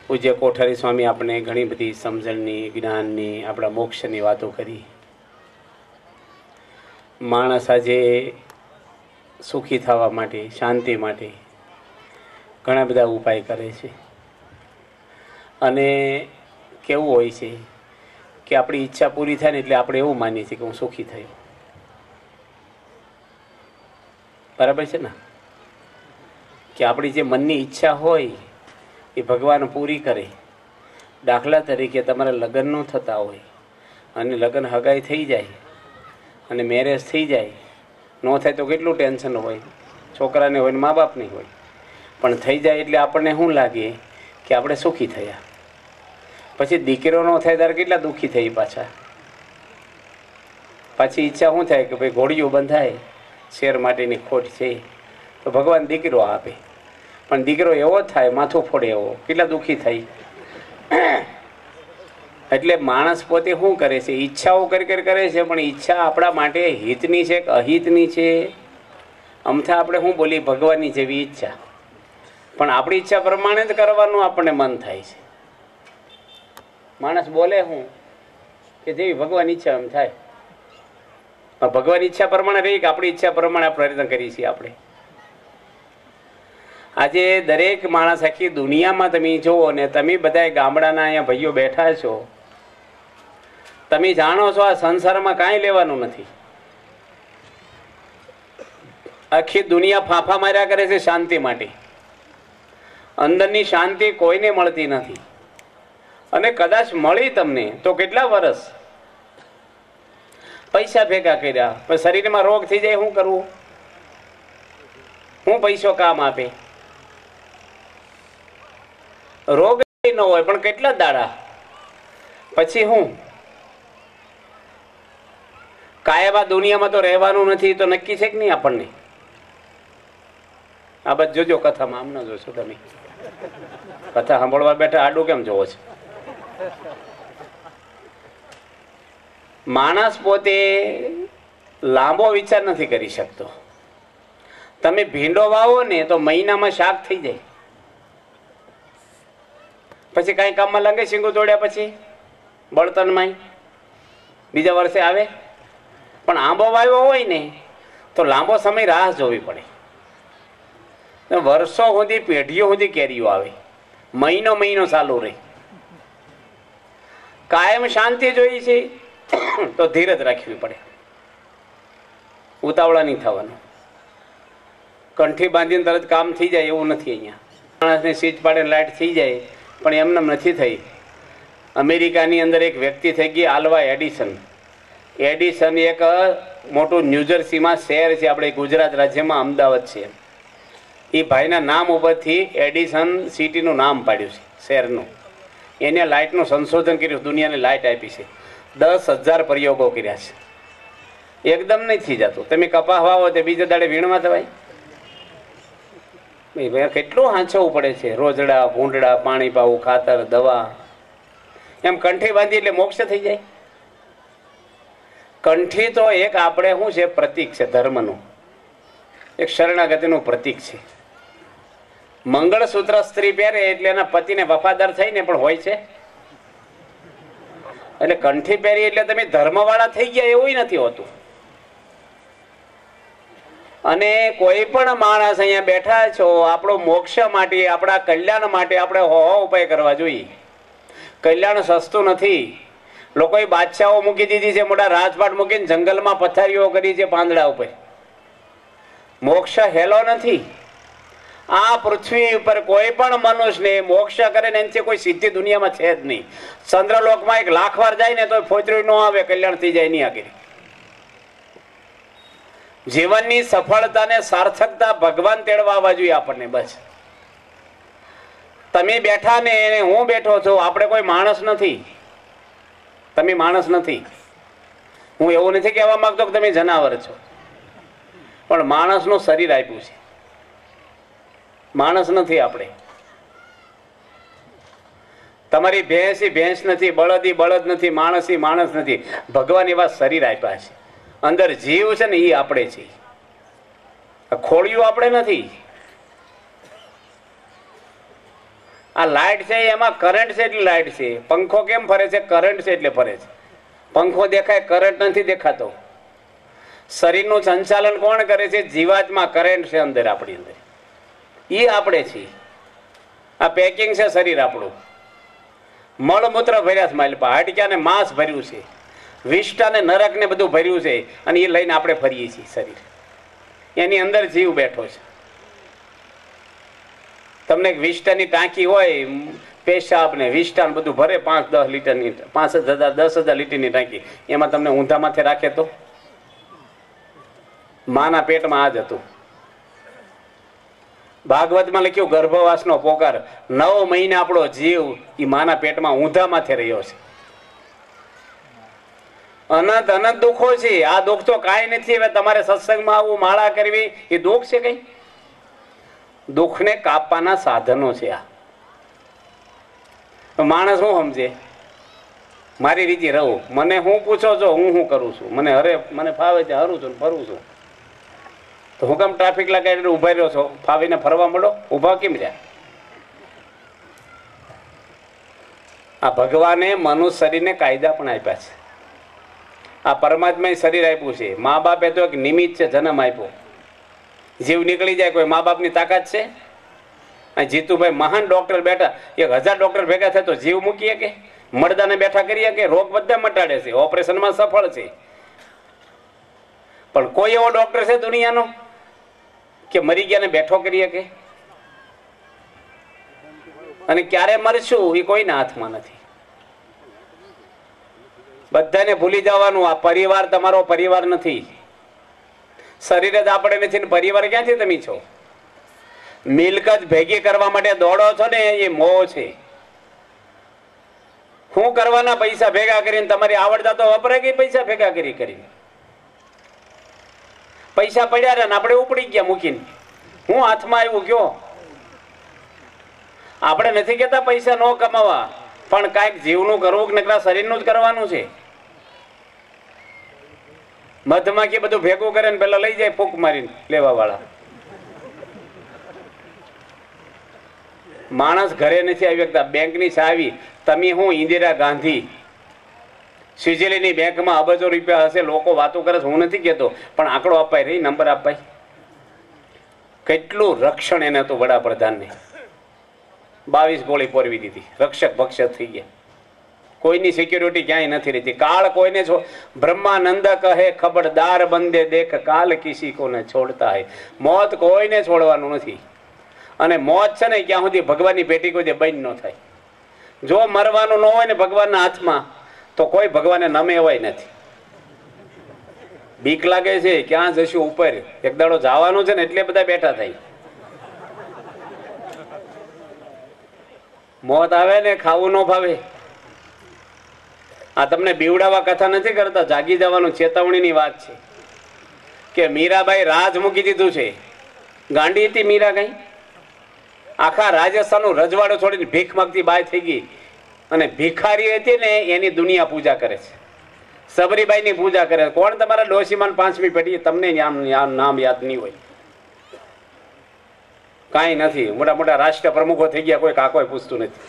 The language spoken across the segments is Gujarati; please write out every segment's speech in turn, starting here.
પૂજ્ય કોઠારી સ્વામી આપણે ઘણી બધી સમજણની, જ્ઞાનની, આપણા મોક્ષની વાતો કરી. માણસ આજે સુખી થવા માટે, શાંતિ માટે ઘણા બધા ઉપાય કરે છે. અને કેવું હોય છે કે આપણી ઈચ્છા પૂરી થાય ને એટલે આપણે એવું માનીએ છીએ કે હું સુખી થયો. બરાબર છે ને? કે આપણી જે મનની ઈચ્છા હોય એ ભગવાન પૂરી કરે. દાખલા તરીકે તમારે લગ્ન ન થતા હોય અને લગ્ન હગાઈ થઈ જાય અને મેરેજ થઈ જાય, ન થાય તો કેટલું ટેન્શન હોય, છોકરાને હોય ને મા બાપને હોય. પણ થઈ જાય એટલે આપણને શું લાગે કે આપણે સુખી થયા. પછી દીકરો ન થાય ત્યારે કેટલા દુઃખી થઈ પાછા. પાછી ઈચ્છા શું થાય કે ભાઈ ઘોડીઓ બંધાય, શેર માટેની ખોટ છે તો ભગવાન દીકરો આપે. પણ દીકરો એવો થાય માથું ફોડે એવો, કેટલા દુઃખી થાય. એટલે માણસ પોતે શું કરે છે? ઈચ્છાઓ કરી કરે છે, પણ ઈચ્છા આપણા માટે હિતની છે કે અહિતની છે? અમથા આપણે શું બોલી ભગવાનની જેવી ઈચ્છા, પણ આપણી ઈચ્છા પ્રમાણે જ કરવાનું આપણને મન થાય છે. માણસ બોલે શું કે જેવી ભગવાન ઈચ્છા એમ થાય. ભગવાન ઈચ્છા પ્રમાણે રહી કે આપણી ઈચ્છા પ્રમાણે પ્રયત્ન કરીએ છીએ આપણે. આજે દરેક માણસ આખી દુનિયામાં તમે જુઓ ને, તમે બધા ગામડાના અહીંયા ભાઈઓ બેઠા છો, તમે જાણો છો આ સંસારમાં કાંઈ લેવાનું નથી. આખી દુનિયા ફાંફા માર્યા કરે છે શાંતિ માટે. અંદરની શાંતિ કોઈને મળતી નથી. અને કદાચ મળી તમને તો કેટલા વર્ષ પૈસા ભેગા કર્યા, પણ શરીરમાં રોગ થઈ જાય, શું કરવું? હું પૈસો કામ આપે? રોગ ન હોય પણ કેટલા દાડા પછી હું કાયમ આ દુનિયામાં તો રહેવાનું નથી, તો નક્કી છે કે નહીં આપણને? આ બધ જોજો કથામાં. આમ ન જોશો તમે. કથા સાંભળવા બેઠા આડું કેમ જોવો છો? માણસ પોતે લાંબો વિચાર નથી કરી શકતો. તમે ભીંડો વાવો ને તો મહિનામાં શાક થઈ જાય. પછી કઈ કામમાં લાગે? શીંગું તોડ્યા પછી બળતણમાં બીજા વર્ષે આવે. પણ આંબો વાવ્યો હોય ને તો લાંબો સમય રાહ જોવી પડે. વર્ષો સુધી, પેઢીઓ સુધી કેરીઓ આવે, મહિનો મહિનો ચાલુ રહે. કાયમ શાંતિ જોઈ છે તો ધીરજ રાખવી પડે. ઉતાવળા નહીં થવાનું. કંઠી બાંધીને તરત કામ થઈ જાય એવું નથી. અહીંયા માણસને સ્વિચ પાડે લાઇટ થઈ જાય, પણ એમને નથી થઈ. અમેરિકાની અંદર એક વ્યક્તિ થઈ ગઈ, આલ્વા એડિસન. એડિસન એક મોટું ન્યૂજર્સીમાં શહેર છે, આપણે ગુજરાત રાજ્યમાં અમદાવાદ છે. એ ભાઈના નામ ઉપરથી એડિસન સિટીનું નામ પાડ્યું છે, શહેરનું. એને લાઇટનું સંશોધન કર્યું, દુનિયાને લાઇટ આપી છે. 10,000 પ્રયોગો કર્યા છે. એકદમ નહીં થઈ જતું. તમે કપાસ વાવો તે બીજા દાડે વીણવા થવાય. કેટલું હાંચવું પડે છે. રોજડા, ભૂંડડા, પાણી પાવું, ખાતર, દવા. એમ કંઠી બાંધી એટલે મોક્ષ થઈ જાય. કંઠી તો એક આપણે શું છે? પ્રતીક છે ધર્મનું. એક શરણાગતિનું પ્રતીક છે. મંગળસૂત્ર સ્ત્રી પહેરે એટલે એના પતિને વફાદાર થઈને પણ હોય છે. એટલે કંઠી પહેરી એટલે તમે ધર્મવાળા થઈ ગયા એવું નથી હોતું. અને કોઈ પણ માણસ અહીંયા બેઠા છો, આપણો મોક્ષ માટે, આપણા કલ્યાણ માટે આપણે ઉપાય કરવા જોઈએ. કલ્યાણ સસ્તું નથી. લોકોએ બાદશાહો મૂકી દીધી છે, મોટા રાજપાટ મૂકીને જંગલમાં પથારીઓ કરી છે પાંદડા ઉપર. મોક્ષ હેલો નથી. આ પૃથ્વી ઉપર કોઈ પણ મનુષ્યને મોક્ષ કરે ને એની કોઈ સિદ્ધિ દુનિયામાં છે જ નહીં. ચંદ્રલોકમાં 1,00,000 વાર જાય ને તો ફોતરી ન આવે, કલ્યાણ થઈ જાય નહીં આગળ. જીવનની સફળતાને સાર્થકતા ભગવાન તેડવા આવવા જોઈએ આપણને. બસ તમે બેઠા ને હું બેઠો છું, આપણે કોઈ માણસ નથી. તમે માણસ નથી. હું એવું નથી કહેવા માંગતો કે તમે જનાવર છો, પણ માણસનું શરીર આપ્યું છે. માણસ નથી આપણે. તમારી ભેંસી ભેંસ નથી, બળદી બળદ નથી, માણસી માણસ નથી. ભગવાન એવા શરીર આપ્યા છે. અંદર જીવ છે ને એ આપણે છીએ. ખોળિયું આપણે નથી. આ લાઇટ છે એમાં કરંટ છે એટલે લાઇટ છે. પંખો કેમ ફરે છે? કરંટ છે એટલે ફરે છે. પંખો દેખાય, કરંટ નથી દેખાતો. શરીરનું સંચાલન કોણ કરે છે? જીવાત્મા. કરંટ છે અંદર, આપણી અંદર. એ આપણે છીએ. આ પેકિંગ છે શરીર આપણું. મળમૂત્ર ભર્યા છે માલિપા, હાડક્યાને માંસ ભર્યું છે, વિષ્ટાને નરકને બધું ભર્યું છે, અને એ લઈને આપણે ફરીએ છીએ શરીર. એની અંદર જીવ બેઠો છે. તમને એક વિષ્ટાની ટાંકી હોય, પેશાબ ને વિષ્ટા બધું ભરે, 5-10 લીટરની, 5,000 10,000 લીટરની ટાંકી, એમાં તમને ઊંધા માથે રાખે તો? માના પેટમાં આ જ હતું. ભાગવતમાં લખ્યું ગર્ભવાસનો પોકાર. 9 મહિને આપણો જીવ એ માના પેટમાં ઊંધા માથે રહ્યો છે. અનંત અનંત દુઃખો છે. આ દુઃખ તો કાંઈ નથી. હવે તમારે સત્સંગમાં આવવું, માળા કરવી, એ દુઃખ છે કઈ? દુઃખને કાપવાના સાધનો છે આ. માણસ શું સમજે? મારી રીતે રહું, મને હું પૂછો છો, હું શું કરું છું, મને ફાવે છે, હરું છું, ફરું છું. તો હું કેમ ટ્રાફિક લગાવીને ઉભા રહ્યો છો? ફાવીને ફરવા મળો, ઉભા કેમ રહ્યા? આ ભગવાને મનુષ્ય શરીરને કાયદા પણ આપ્યા છે. આ પરમાત્માએ શરીર આપ્યું છે. મા બાપે તો એક નિમિત્ત છે, જન્મ આપ્યો. જીવ નીકળી જાય, કોઈ મા બાપની તાકાત છે? જીતુભાઈ મહાન ડોક્ટર બેઠા, 1000 ડોક્ટર ભેગા થાય તો જીવ મૂકીએ કે? મળદાને બેઠા કરીએ કે? રોગ બધા મટાડે છે, ઓપરેશનમાં સફળ છે. પણ કોઈ એવો ડોક્ટર છે દુનિયાનો કે મરી ગયાને બેઠો કરીએ કે? અને ક્યારે મરશું એ કોઈના હાથમાં નથી. બધાને ભૂલી જવાનું, આ પરિવાર તમારો પરિવાર નથી. શરીર જ આપણે નથી ને પરિવાર ક્યાંથી તમે છો? મિલકત ભેગી કરવા માટે દોડો છો ને, એ મોહ છે. શું કરવાના પૈસા ભેગા કરીને? તમારી આવડતા તો વપરાય ગઈ પૈસા ભેગા કરીને. પૈસા પડ્યા રહ્યા ને આપણે ઉપડી ગયા મૂકીને. હું હાથમાં આવ્યું કયો? આપણે નથી કેતા પૈસા ન કમાવા, પણ કાંઈક જીવનું કરવું કે નકરા શરીરનું જ કરવાનું છે. મધમાખી બધું ભેગું કરે ને પેલા લઈ જાય ફૂંક મારીને લેવા વાળા. માણસ ઘરે નથી આવી શકતા. બેંકની ચાવી તમે હું ઇન્દિરા ગાંધી સ્વિટ્ઝરલેન્ડની બેંકમાં અબજો રૂપિયા હશે, લોકો વાતો કરે છે, હું નથી કહેતો, પણ આંકડો અપાય રહી, નંબર અપાય. કેટલું રક્ષણ એને હતું વડાપ્રધાનને. 22 ગોળી પોરવી દીધી, રક્ષક ભક્ષક થઈ ગયા. કોઈની સિક્યોરિટી ક્યાંય નથી રહેતી. કાળ કોઈને બ્રહ્માનંદ કહે ખબરદાર બંદે દેખ કાલ કિસી કોને છોડતા હે. મોત કોઈને છોડવાનું નથી. અને મોત છે ને ક્યાં સુધી ભગવાનની પેટી કોઈ દે બંધ ન થાય. જો મરવાનું ન હોય ને ભગવાનના હાથમાં, તો કોઈ ભગવાનને નમે એવાય નથી. બીક લાગે છે, ક્યાં જશું ઉપર? એક દાડો જવાનું છે ને એટલે બધા બેઠા થાય. મોત આવે ને ખાવું ન ભાવે. આ તમને બીવડાવા કથા નથી કરતા, જાગી જવાનું ચેતવણીની વાત છે. કે મીરાબાઈ રાજ મૂકી દીધું છે. ગાંડી હતી મીરા કઈ? આખા રાજસ્થાનનું રજવાડું છોડીને ભીખ માંગતી બાય થઈ ગઈ. અને ભિખારી હતી ને એની દુનિયા પૂજા કરે છે. સબરીબાઈની પૂજા કરે. કોણ તમારા ડોશીમાન 5મી પેઢી? તમને નામ યાદ નહીં હોય. કાંઈ નથી. મોટા મોટા રાષ્ટ્ર પ્રમુખો થઈ ગયા, કોઈ કાકોય પૂછતું નથી.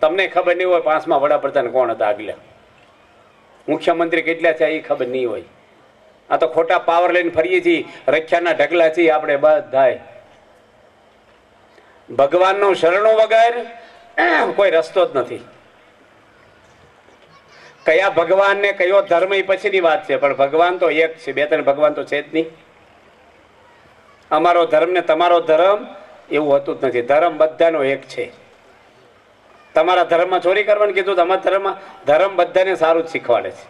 તમને ખબર નહીં હોય 5મા વડાપ્રધાન કોણ હતા આગલા, મુખ્યમંત્રી કેટલા છે એ ખબર નહીં હોય. આ તો ખોટા પાવર લઈને ફરીએ છીએ, રખ્યાના ઢગલા છીએ આપણે બધાય. ભગવાનનું શરણો વગર કોઈ રસ્તો જ નથી. કયા ભગવાન ને કયો ધર્મ એ પછીની વાત છે, પણ ભગવાન તો એક છે. 2-3 ભગવાન તો છે જ નહીં. અમારો ધર્મ ને તમારો ધર્મ એવું હતું જ નથી. ધર્મ બધાનો એક છે. તમારા ધર્મમાં ચોરી કરવાનું કીધું, તમારા ધર્મ બધાને સારું જ શીખવાડે છે.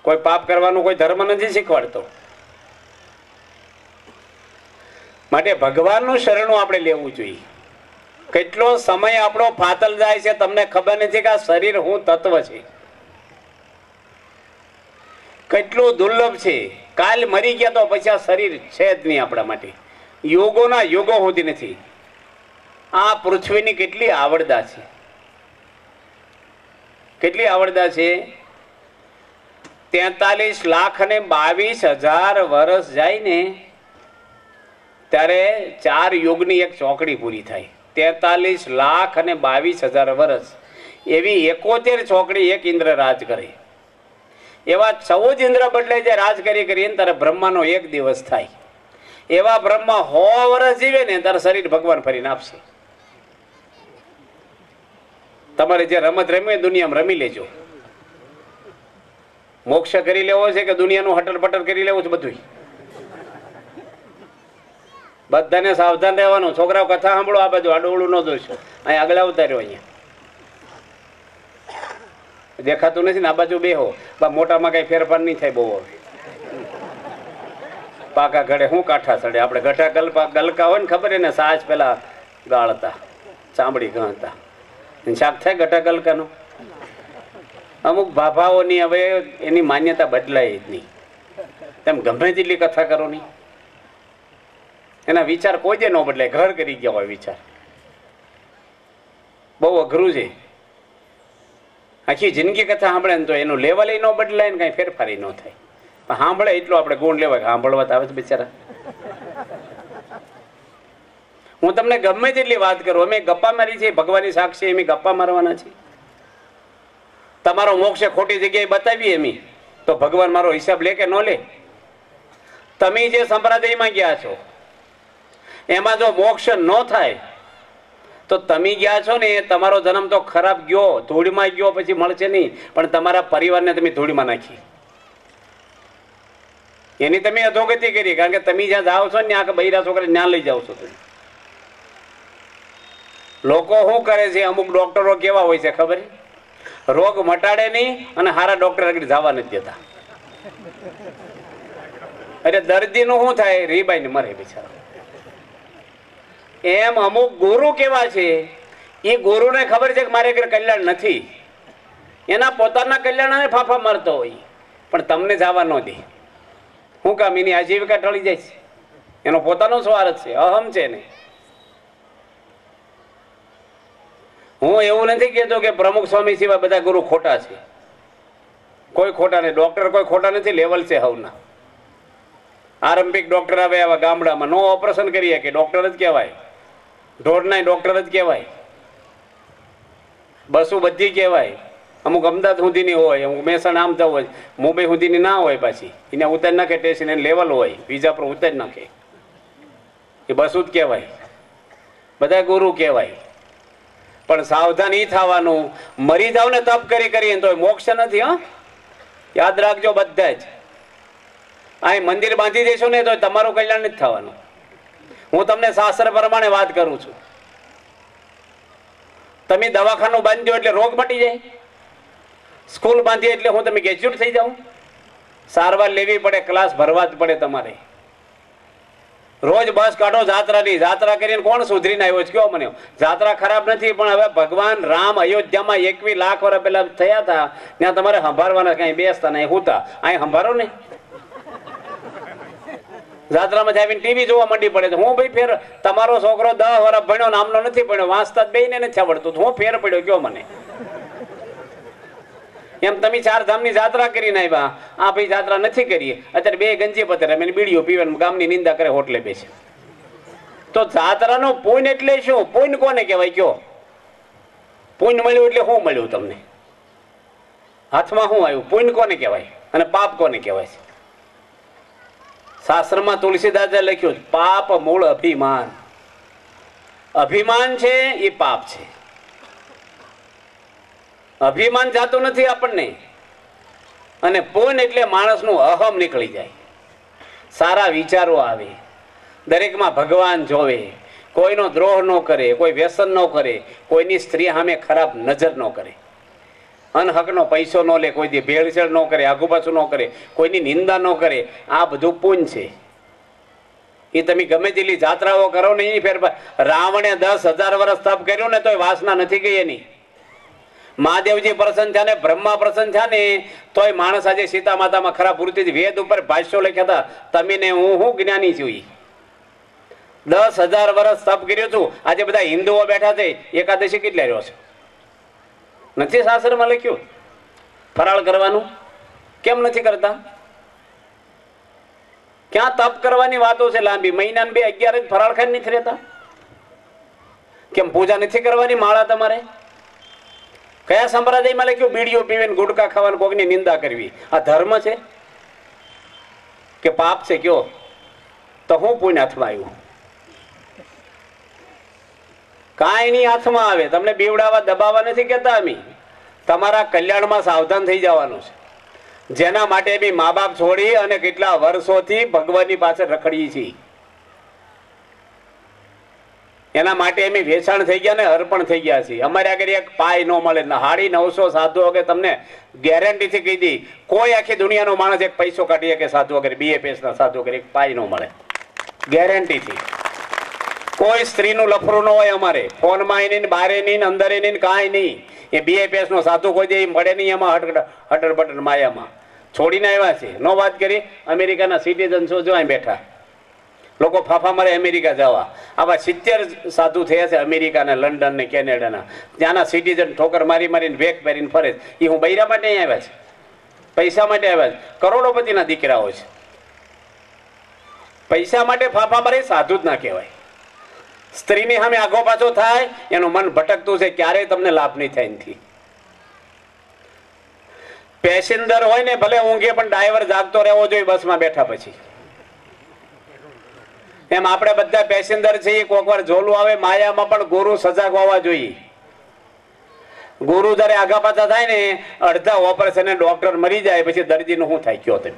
કોઈ પાપ કરવાનું કોઈ ધર્મ નથી શીખવાડતો. માટે ભગવાનનું શરણું આપણે લેવું જોઈએ. કેટલો સમય આપણો ફાતલ જાય છે, તમને ખબર નથી કે આ શરીર હું તત્વ છે. કેટલું દુર્લભ છે. કાલ મરી ગયા તો પછી આ શરીર છે જ નહીં આપણા માટે. યુગોના યુગો હોતી નથી. આ પૃથ્વીની કેટલી આવડતા છે, કેટલી આવડતા છે. 43,22,000 વર્ષ જાય ને ત્યારે 4 યુગની એક ચોકડી પૂરી થાય. 43,22,000 વર્ષ એવી 71 ચોકડી એક ઇન્દ્ર રાજ કરે. એવા 14 ઇન્દ્ર બદલાય જે રાજ કરીને તારે બ્રહ્માનો એક દિવસ થાય. એવા બ્રહ્મા 100 વર્ષ જીવે ને તારે શરીર ભગવાન ફરીને આપશે. તમારે જે રમત રમી દુનિયામાં રમી લેજો. મોક્ષ કરી લેવો છે કે દુનિયાનું હટર પટર કરી લેવું છે? બધું બધાને સાવધાન રહેવાનું. છોકરાઓ કથા સાંભળો, આ બાજુ આડોળું ન જોઈશો. અહીં આગળ ઉતાર્યો, અહીંયા દેખાતું નથી ને, આ બાજુ બેહો. મોટામાં કઈ ફેરફાર નહીં થાય બહુ. હવે પાકા ઘડે શું કાંઠા ચડે? આપણે ગઠા ગલકા હોય ને ખબર એને સાજ પેલા ગાળતા, ચામડી ગણતા, શાક થાય ગઠા ગલકાનો. અમુક ભાભાઓની હવે એની માન્યતા બદલાય જ નહીં. તેમ ગમે તેટલી કથા કરો નહીં, એના વિચાર કોઈ દે ન બદલાય. ઘર કરી ગયા હોય વિચાર. બહુ અઘરું છે. આખી જિંદગી કથા સાંભળે ને તો એનું લેવલ ન બદલાય ને કઈ ફેરફારી ન થાય. સાંભળે એટલો આપણે ગુણ લેવાય. સાંભળવા તો આવે છે બિચારા. હું તમને ગમે તેટલી વાત કરું, અમે ગપ્પા મારી છે, ભગવાનની સાક્ષી એમ ગપ્પા મારવાના છે. તમારો મોક્ષ ખોટી જગ્યાએ બતાવીએ એમ તો ભગવાન મારો હિસાબ લે કે ન લે? તમે જે સંપ્રદાયમાં ગયા છો એમાં જો મોક્ષ ન થાય તો તમે ગયા છો ને તમારો જન્મ તો ખરાબ ગયો, ધૂળમાં ગયો, પછી મળશે નહીં. પણ તમારા પરિવારને તમે ધૂળમાં નાખી, એની તમે અધોગતિ કરી. કારણ કે તમે જ્યાં જાઓ છો ને આખા બૈરા છોકરા ત્યાં લઈ જાઓ છો. તમે લોકો શું કરે છે? અમુક ડોક્ટરો કેવા હોય છે ખબર? રોગ મટાડે નહીં અને સારા ડોક્ટર આગળ જવા નથી દેતા. અરે દર્દીનું શું થાય? રીબાઈને મરે બિચારા. એમ અમુક ગુરુ કેવા છે, એ ગુરુને ખબર છે કે મારે કલ્યાણ નથી, એના પોતાના કલ્યાણને ફાફા મારતો હોય, પણ તમને જવા ન દે. શું કામ? એની આજીવિકા ટળી જાય છે, એનો પોતાનો સ્વાર્થ છે, અહમ છે ને. હું એવું નથી કહેતો કે પ્રમુખ સ્વામી સિવાય બધા ગુરુ ખોટા છે. કોઈ ખોટા નહીં. ડોક્ટર કોઈ ખોટા નથી, લેવલ છે હવના. આરંભિક ડોક્ટર આવે આવા ગામડામાં, નો ઓપરેશન કરીએ કે ડોક્ટર જ કહેવાય. ઢોરના ડોક્ટર જ કહેવાય. બસો બધી કહેવાય. અમુક અમદાવાદ સુધીની હોય, અમુક મહેસાણા આમ જવું હોય, મુંબઈ સુધીની ના હોય. પાછી એને ઉતારી નાખે ટેસ્ટ, એને લેવલ હોય, બીજા પર ઉતારી નાખે. એ બસું જ કહેવાય. બધા ગુરુ કહેવાય. પણ સાવધાન ઈ થવાનું, મરી જાવ ને તપ કરી તો મોક્ષ નથી. હા, યાદ રાખજો બધા જ. અહીં મંદિર બાંધી દેશો ને તો તમારું કલ્યાણ નથી થવાનું. હું તમને શાસ્ત્ર પ્રમાણે વાત કરું છું. તમે દવાખાનું બાંધ્યો એટલે રોગ મટી જાય, સ્કૂલ બાંધી એટલે હું તમે ગ્રેજ્યુએટ થઈ જાઉં? સારવાર લેવી પડે, ક્લાસ ભરવા જ પડે તમારે. રોજ બસ કાઢો જાત્રાની. જાત્રા કરીને કોણ સુધરીને આવ્યો છે? કયો મને. જાત્રા ખરાબ નથી, પણ હવે ભગવાન રામ અયોધ્યામાં 21 લાખ વર્ષ પહેલા થયા હતા, ત્યાં તમારે સંભાળવાના, કઈ બેસતા નહીં, હોતા. અહીં સંભાળો ને. જાત્રામાં આવીને ટીવી જોવા માંડી પડે છે. હું ભાઈ ફેર, તમારો છોકરો 10 વર્ષ ભણ્યો, નામનો નથી ભણ્યો, વાંચતા બે ને નથી આવડતું, હું ફેર પડ્યો કયો મને? એમ તમે 4 ધામની જાત્રા કરીને આવ્યા, આ ભાઈ જાત્રા નથી કરી, અત્યારે 2 ગંજી પતે રમે, બીડીઓ પીવે, ગામની નિંદા કરે, હોટલે બેસે. તો જાત્રાનો પુણ્ય એટલે શું? પુણ્ય કોને કહેવાય? કયો પુણ્ય મળ્યું એટલે શું મળ્યું તમને? હાથમાં શું આવ્યું? પુણ્ય કોને કહેવાય અને પાપ કોને કહેવાય છે? શાસ્ત્રમાં તુલસીદાસે લખ્યું, પાપ મૂળ અભિમાન. અભિમાન છે એ પાપ છે. અભિમાન જાતું નથી આપણને. અને પુણ્ય એટલે માણસનું અહમ નીકળી જાય, સારા વિચારો આવે, દરેકમાં ભગવાન જોવે, કોઈનો દ્રોહ ન કરે, કોઈ વ્યસન ન કરે, કોઈની સ્ત્રી સામે ખરાબ નજર ન કરે, અનહકનો પૈસો ન લે, કોઈ દી ભેળસેળ ન કરે, આગુ પાછું ન કરે, કોઈની નિંદા ન કરે. આ બધું પુણ્ય છે. એ તમે ગમે તેટલી જાત્રાઓ કરો ને એ ફેરફાર. રાવણે 10,000 વર્ષ તપ કર્યું ને તોય વાસના નથી ગઈ એની. મહાદેવજી પ્રસન્ન થયા ને, બ્રહ્મા પ્રસન્ન થયા ને, તોય માણસ આજે સીતા માતામાં ખરાબ પૂરતી વેદ ઉપર ભાષ્યો લખ્યા હતા. તમે ને હું જ્ઞાની છું. 10,000 વર્ષ તપ કર્યું છું. આજે બધા હિન્દુઓ બેઠા છે, એકાદશી કેટલા રહ્યો છે? નથી શાસ્ત્રમાં લખ્યું ફરાળ કરવાનું? કેમ નથી કરતા? ક્યાં તપ કરવાની વાતો છે લાંબી? મહિના 2 11 જ ફરાળ ખાઈને નથી રહેતા? કેમ પૂજા નથી કરવાની માળા તમારે? કયા સંપ્રદાયમાં લખ્યું બીડીઓ પીવીને ગુટકા ખાવાનું કોકની નિંદા કરવી? આ ધર્મ છે કે પાપ છે? કયો તો હું પુણ્ય હાથમાં આવ્યું? કાંઈ નહીં હાથમાં આવે. તમને બીવડાવવા દબાવવા નથી કહેતા અમે. તમારા કલ્યાણમાં સાવધાન થઈ જવાનું છે. જેના માટે બી મા બાપ છોડી અને કેટલા વર્ષોથી ભગવાનની પાસે રખડીએ છીએ, એના માટે અમે વેચાણ થઈ ગયા ને અર્પણ થઈ ગયા છીએ. અમારે આગળ એક પાય ન મળે. 950 સાધુઓ કે તમને ગેરંટીથી કહી દી, કોઈ આખી દુનિયાનો માણસ એક પૈસો કાઢી કે સાધુ વગેરે BAPS ના સાધુ વગેરે એક પાય ન મળે ગેરંટીથી. કોઈ સ્ત્રીનું લફરું ન હોય અમારે. ફોનમાં નહીં, બારે નહીં, અંદર નહીં, કાંઈ નહીં. એ BAPS નો સાધુ કોઈ દે મળે નહીં. એમાં હટર બટર માયામાં છોડીને આવ્યા છે. નો વાત કરી અમેરિકાના સિટીઝન છો જો અહીં બેઠા લોકો ફાફા મારે અમેરિકા જવા. આવા 70 સાધુ થયા છે અમેરિકાના, લંડન ને કેનેડાના. ત્યાંના સિટીઝન ઠોકર મારી મારીને વેક પહેરીને ફરે. એ હું બૈરા માટે અહીં આવ્યા છે, પૈસા માટે આવ્યા છે. કરોડોપતિના દીકરાઓ છે. પૈસા માટે ફાફા મારે સાધુ જ ના કહેવાય. સ્ત્રીની સામે આગો પાછો થાય એનું મન ભટકતું છે, ક્યારેય તમને લાભ નહીં થાય નથી. પેસેન્જર હોય ને ભલે ઊંઘે પણ ડ્રાઈવર જાગતો રહેવો જોઈએ બસમાં બેઠા પછી. એમ આપણે બધા પેસેન્જર છીએ. કોઈક વાર ઝોલું આવે માયામાં પણ ગુરુ સજાગ હોવા જોઈએ. ગુરુ જયારે આગા પાછા થાય ને અડધા ઓપરેશન ડોક્ટર મરી જાય પછી દર્દીનું શું થાય કયો તમે?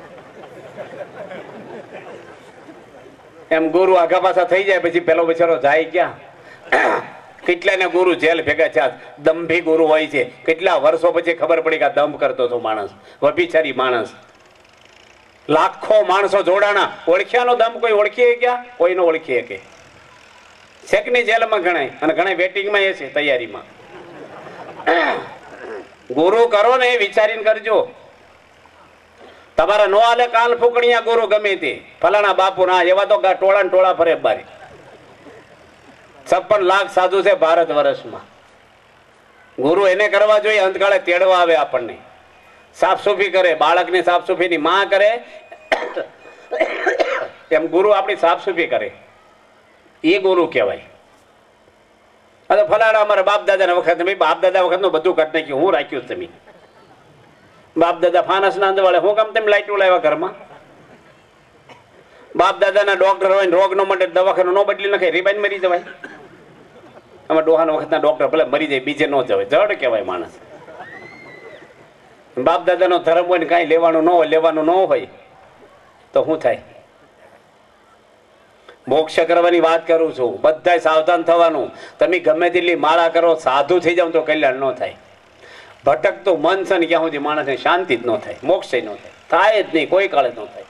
એમ ગુરુ આગા પાછા થઈ જાય પછી પેલો બિચારો જાય ક્યાં? કેટલાને ગુરુ જેલ ભેગા થયા. દંભી ગુરુ હોય છે. કેટલા વર્ષો પછી ખબર પડી કે દંભ કરતો હતો માણસ, વ્યભિચારી માણસ. લાખો માણસો જોડાણા, ઓળખ્યાનો દમ કોઈ ઓળખીએ ક્યાં? કોઈ નો ઓળખીએ કે શેકની જેલમાં ગણાય અને ઘણા વેટિંગમાં એ છે તૈયારીમાં. ગુરુ કરો ને એ વિચારીને કરજો. તમારા નો હાલે કાલ ફૂકણીયા ગુરુ ગમે તે ફલાણા બાપુ ના એવા તો ટોળા ટોળા ફરે બારી. 56 લાખ સાધુ છે ભારત વર્ષમાં. ગુરુ એને કરવા જોઈએ અંતકાળે તેડવા આવે આપણને, સાફ સુફી કરે, બાળકની સાફ સુફીની માં કરે એમ ગુરુ આપણી સાફ સુફી કરે. એ ગુરુ કહેવાય. આ ફલાણા અમારા બાપ દાદા વખત, બાપ દાદા વખત નું બધું કટ નાખ્યું. હું રાખ્યું તમે બાપ દાદા ફાનસ ના અંદવાળે હું કામ તમે લાઈટ લાવ્યા ઘરમાં? બાપ દાદા ના ડોક્ટર હોય રોગ નો માટે દવાખાનું ન બદલી નાખે, રીબાઈન મરી જવાય. આમાં ડોહાના વખતના ડોક્ટર ભલે મરી જાય, બીજે ન જવાય, જડ કહેવાય માણસ. બાપ દાદા નો ધર્મ હોય ને કઈ લેવાનું ન હોય, લેવાનું ન હોય તો શું થાય? મોક્ષ કરવાની વાત કરું છું. બધા સાવધાન થવાનું. તમે ગમે તેટલી માળા કરો, સાધુ થઈ જાવ તો કલ્યાણ ન થાય. ભટકતું મન છે ને ક્યાં સુધી માણસને શાંતિ જ ન થાય, મોક્ષ ન થાય. થાય જ નહીં, કોઈ કાળે ન થાય.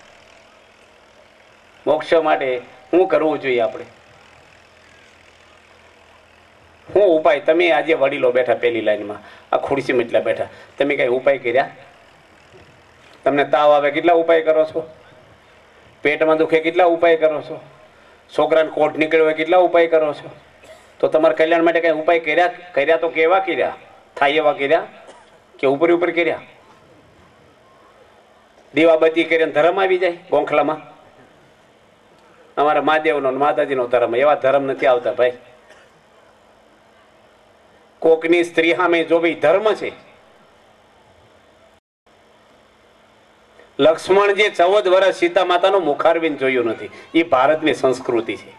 મોક્ષ માટે શું કરવું જોઈએ આપણે? શું ઉપાય? તમે આજે વડીલો બેઠા પેલી લાઈનમાં, આ ખુરશીમાં એટલા બેઠા, તમે કઈ ઉપાય કર્યા? તમને તાવ આવે કેટલા ઉપાય કરો છો? પેટમાં દુખે કેટલા ઉપાય કરો છો? છોકરાને કોટ નીકળ્યો હોય કેટલા ઉપાય કરો છો? તો તમારા કલ્યાણ માટે કઈ ઉપાય કર્યા તો કેવા કર્યા? થાય એવા કર્યા કે ઉપર ઉપર કર્યા? દીવાબત્તી કરીને ધર્મ આવી જાય ગોંખલામાં. અમારા મહાદેવનો માતાજીનો ધર્મ, એવા ધર્મ નથી આવતા ભાઈ. કોકની સ્ત્રી સામે જોવી ધર્મ છે. લક્ષ્મણજી 14 વર્ષ સીતા માતાનું મુખારવિંદ જોયું નથી. એ ભારતની સંસ્કૃતિ છે.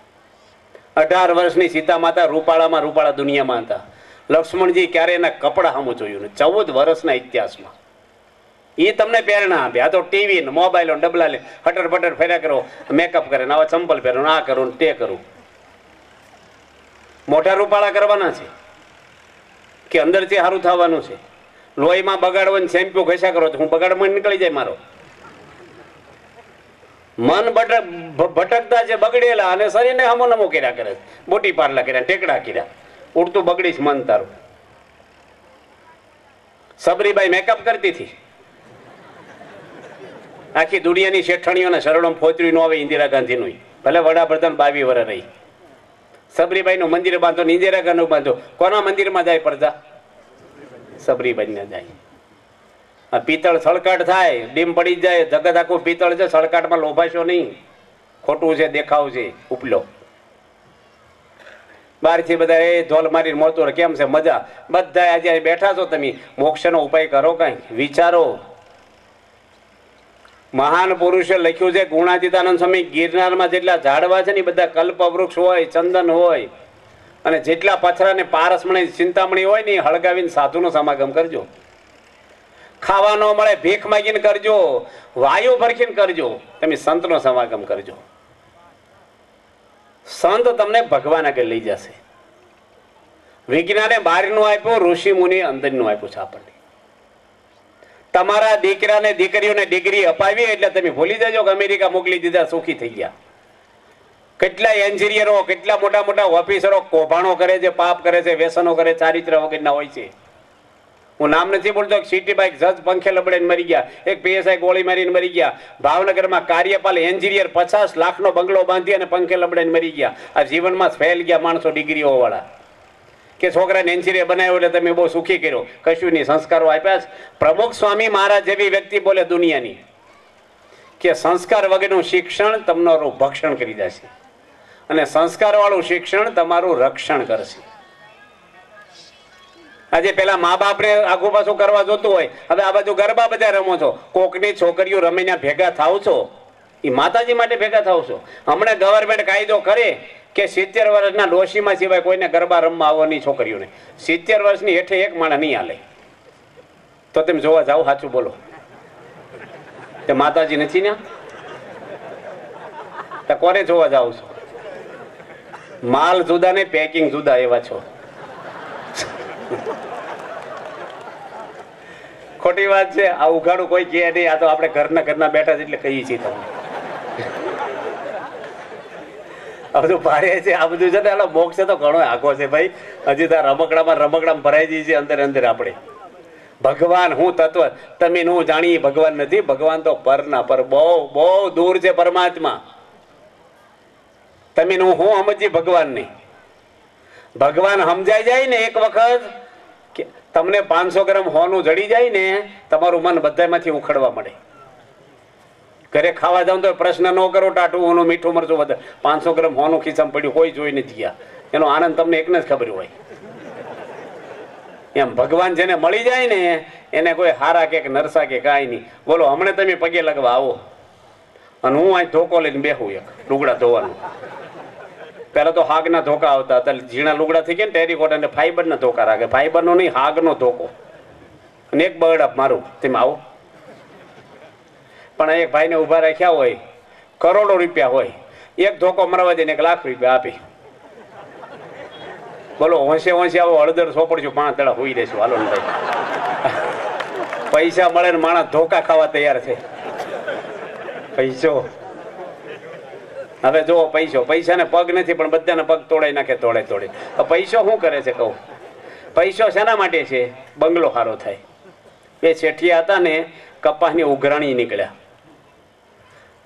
18 વર્ષની સીતા માતા રૂપાળામાં રૂપાળા દુનિયામાં હતા. લક્ષ્મણજી ક્યારે એના કપડા સામું જોયું નથી 14 વર્ષના ઇતિહાસમાં. એ તમને પ્રેરણા આપે. આ તો ટીવી ને મોબાઈલ ડબલા લે હટર પટર ફેર્યા કરો, મેકઅપ કરે, આવા ચંપલ પહેરો, આ કરું તે કરું. મોટા રૂપાળા કરવાના છે કે અંદરથી સારું થવાનું છે? લોહીમાં બગાડવાનું શેમ્પુ ઘસ્યા કરો તો હું બગાડમાં નીકળી જાય મારો. મન ભટકતા છે બગડેલા અને શરીરને હમો નમો કર્યા કરે, મોટી પારલા કર્યા, ટેકડા કર્યા, ઉડતું બગડીશ મન તારું. સબરીબાઈ મેકઅપ કરતી હતી. આખી દુનિયાની શેઠણીઓને શરણોમાં ફોતરી ન આવે ઇન્દિરા ગાંધીનું, ભલે વડાપ્રધાન 22 વર્ષ રહી. સબરીબાઈ નું મંદિર બાંધો, ઇન્દિરા ગાંધી બાંધો. કોના મંદિરમાં જાય પડતા? સબરીબાઈ ને જાય. આ પિત્તળ સળકાટ થાય, ડીમ પડી જાય, જગત આખું પિત્તળ છે. સળકાટમાં લોભાશો નહીં, ખોટું છે, દેખાવ છે ઉપલો. બહારથી બધા એ ધોલ મારીને મળતું કેમ છે મજા, બધા આજે બેઠા છો તમે, મોક્ષનો ઉપાય કરો, કઈ વિચારો. મહાન પુરુષે લખ્યું છે ગુણાતીતાનંદ સ્વામી, ગિરનારમાં જેટલા ઝાડવા છે ને બધા કલ્પવૃક્ષ હોય, ચંદન હોય, અને જેટલા પથરા ને પારસમણી ચિંતામણી હોય ને એ હળગાવીને સાધુનો સમાગમ કરજો. ખાવા ન મળે ભીખ માગીને કરજો, વાયુ ભરખીને કરજો, તમે સંતનો સમાગમ કરજો. સંત તમને ભગવાન આગળ લઈ જશે. વિજ્ઞાને બહારનું આપ્યું, ઋષિ મુનિ અંદરનું આપ્યું છે આપણને. તમારા દીકરાને દીકરીઓને ડિગ્રી અપાવી એટલે તમે ભૂલી જજો કે અમેરિકા મોકલી દીધા, સુખી થઈ ગયા. કેટલા એન્જિનિયરો, કેટલા મોટા મોટા ઓફિસરો કૌભાંડો કરે છે, પાપ કરે છે, વ્યસનો કરે, ચારિત્ર વગરના હોય છે. હું નામ નથી બોલતો. સિટી બાઇક જજ પંખે લબડીને મરી ગયા, એક પીએસઆઈ ગોળી મારીને મરી ગયા, ભાવનગરમાં કાર્યપાલ એન્જિનિયર 50 લાખનો બંગલો બાંધી અને પંખે લબડીને મરી ગયા. આ જીવનમાં ફેલ ગયા માણસો ડિગ્રીઓ વાળા, કે છોકરાને એન્જિનિયર બનાવ્યો એટલે તમે બહુ સુખી કર્યો. કશું નહીં, સંસ્કારો આપ્યા છે. પ્રમુખ સ્વામી મહારાજ જેવી વ્યક્તિ બોલે દુનિયાની કે સંસ્કાર વગરનું શિક્ષણ તમારું ભક્ષણ કરી દેશે, અને સંસ્કાર વાળું શિક્ષણ તમારું રક્ષણ કરશે. આજે પેલા મા બાપને આગુ પાછું કરવા જોતું હોય, હવે આ બાજુ ગરબા બધા રમો છો, કોકની છોકરીઓ રમીને ભેગા થાવ છો, એ માતાજી માટે ભેગા થાવ છો. હમણાં ગવર્મેન્ટ કાયદો કરે કે 70 વર્ષના ડોશીમાં સિવાય કોઈને ગરબા રમવા આવવાની છોકરીઓને, 70 વર્ષની હેઠે એક માણસ નહીં હાલે. તો તમે જોવા જાઓ, સાચું બોલો, તે માતાજી નથી ને? કોને જોવા જાવ છો? માલ જુદા ને પેકિંગ જુદા એવા છો. ખોટી વાત છે. આ ઉઘાડું કોઈ કહે નહીં, આ તો આપણે ઘરના બેઠા છે એટલે કહીએ છીએ તમને. આ બધું ભારે છે, આ બધું છે ને. એટલે મોક્ષ તો ઘણો આગો છે ભાઈ. હજી તો રમકડામાં ભરાઈ જઈએ છીએ અંદર અંદર. આપણે ભગવાન હું તત્વ તમે હું જાણીએ, ભગવાન નથી. ભગવાન તો પરના પર, બહુ બહુ દૂર છે પરમાત્મા. તમે હું સમજીએ ભગવાન નહીં. ભગવાન સમજાઈ જાય ને એક વખત, કે તમને 500 ગ્રામ હોનું જડી જાય ને, તમારું મન બધામાંથી ઉખડવા મળે. ઘરે ખાવા જાવ તો પ્રશ્ન ન કરો, ટાટું હોનું મીઠું મરચું વધારે, 500 ગ્રામ હોનું ખિસ્સામાં પડ્યું, કોઈ જોઈ નથી ગયા. એનો આનંદ તમને એકને જ ખબર હોય. એમ ભગવાન જેને મળી જાય ને એને કોઈ હારા કે નરસા કે કાંઈ નહીં. બોલો હમણાં તમે પગે લગવા આવો અને હું અહીં ધોકો લઈને બેહું, એક લુગડા ધોવાનું. પેલા તો હાગના ધોકા આવતા હતા, ઝીણા લુગડા થઈ ગયા ને ટેરીકોટા ને ફાઈબરના ધોકા રાખે. ફાઈબરનો નહીં, હાગનો ધોકો, અને એક બગડા મારું. તમે આવો. પણ એક ભાઈને ઉભા રાખ્યા હોય, કરોડો રૂપિયા હોય, એક ધોકો મરવા દઈને 1 લાખ રૂપિયા આપી. બોલો હોંશે આવો હળદર સોપડશું, 5 દડા હોઈ રહેશું. હાલો ને ભાઈ, પૈસા મળે ને માણસ ધોકા ખાવા તૈયાર છે. પૈસો હવે જો પૈસાને પગ નથી, પણ બધાને પગ તોડાઈ નાખે, તોડે. પૈસો શું કરે છે કહું? પૈસો શેના માટે છે? બંગલો સારો થાય. બે શેઠિયા હતા ને, કપાસની ઉઘરાણી નીકળ્યા.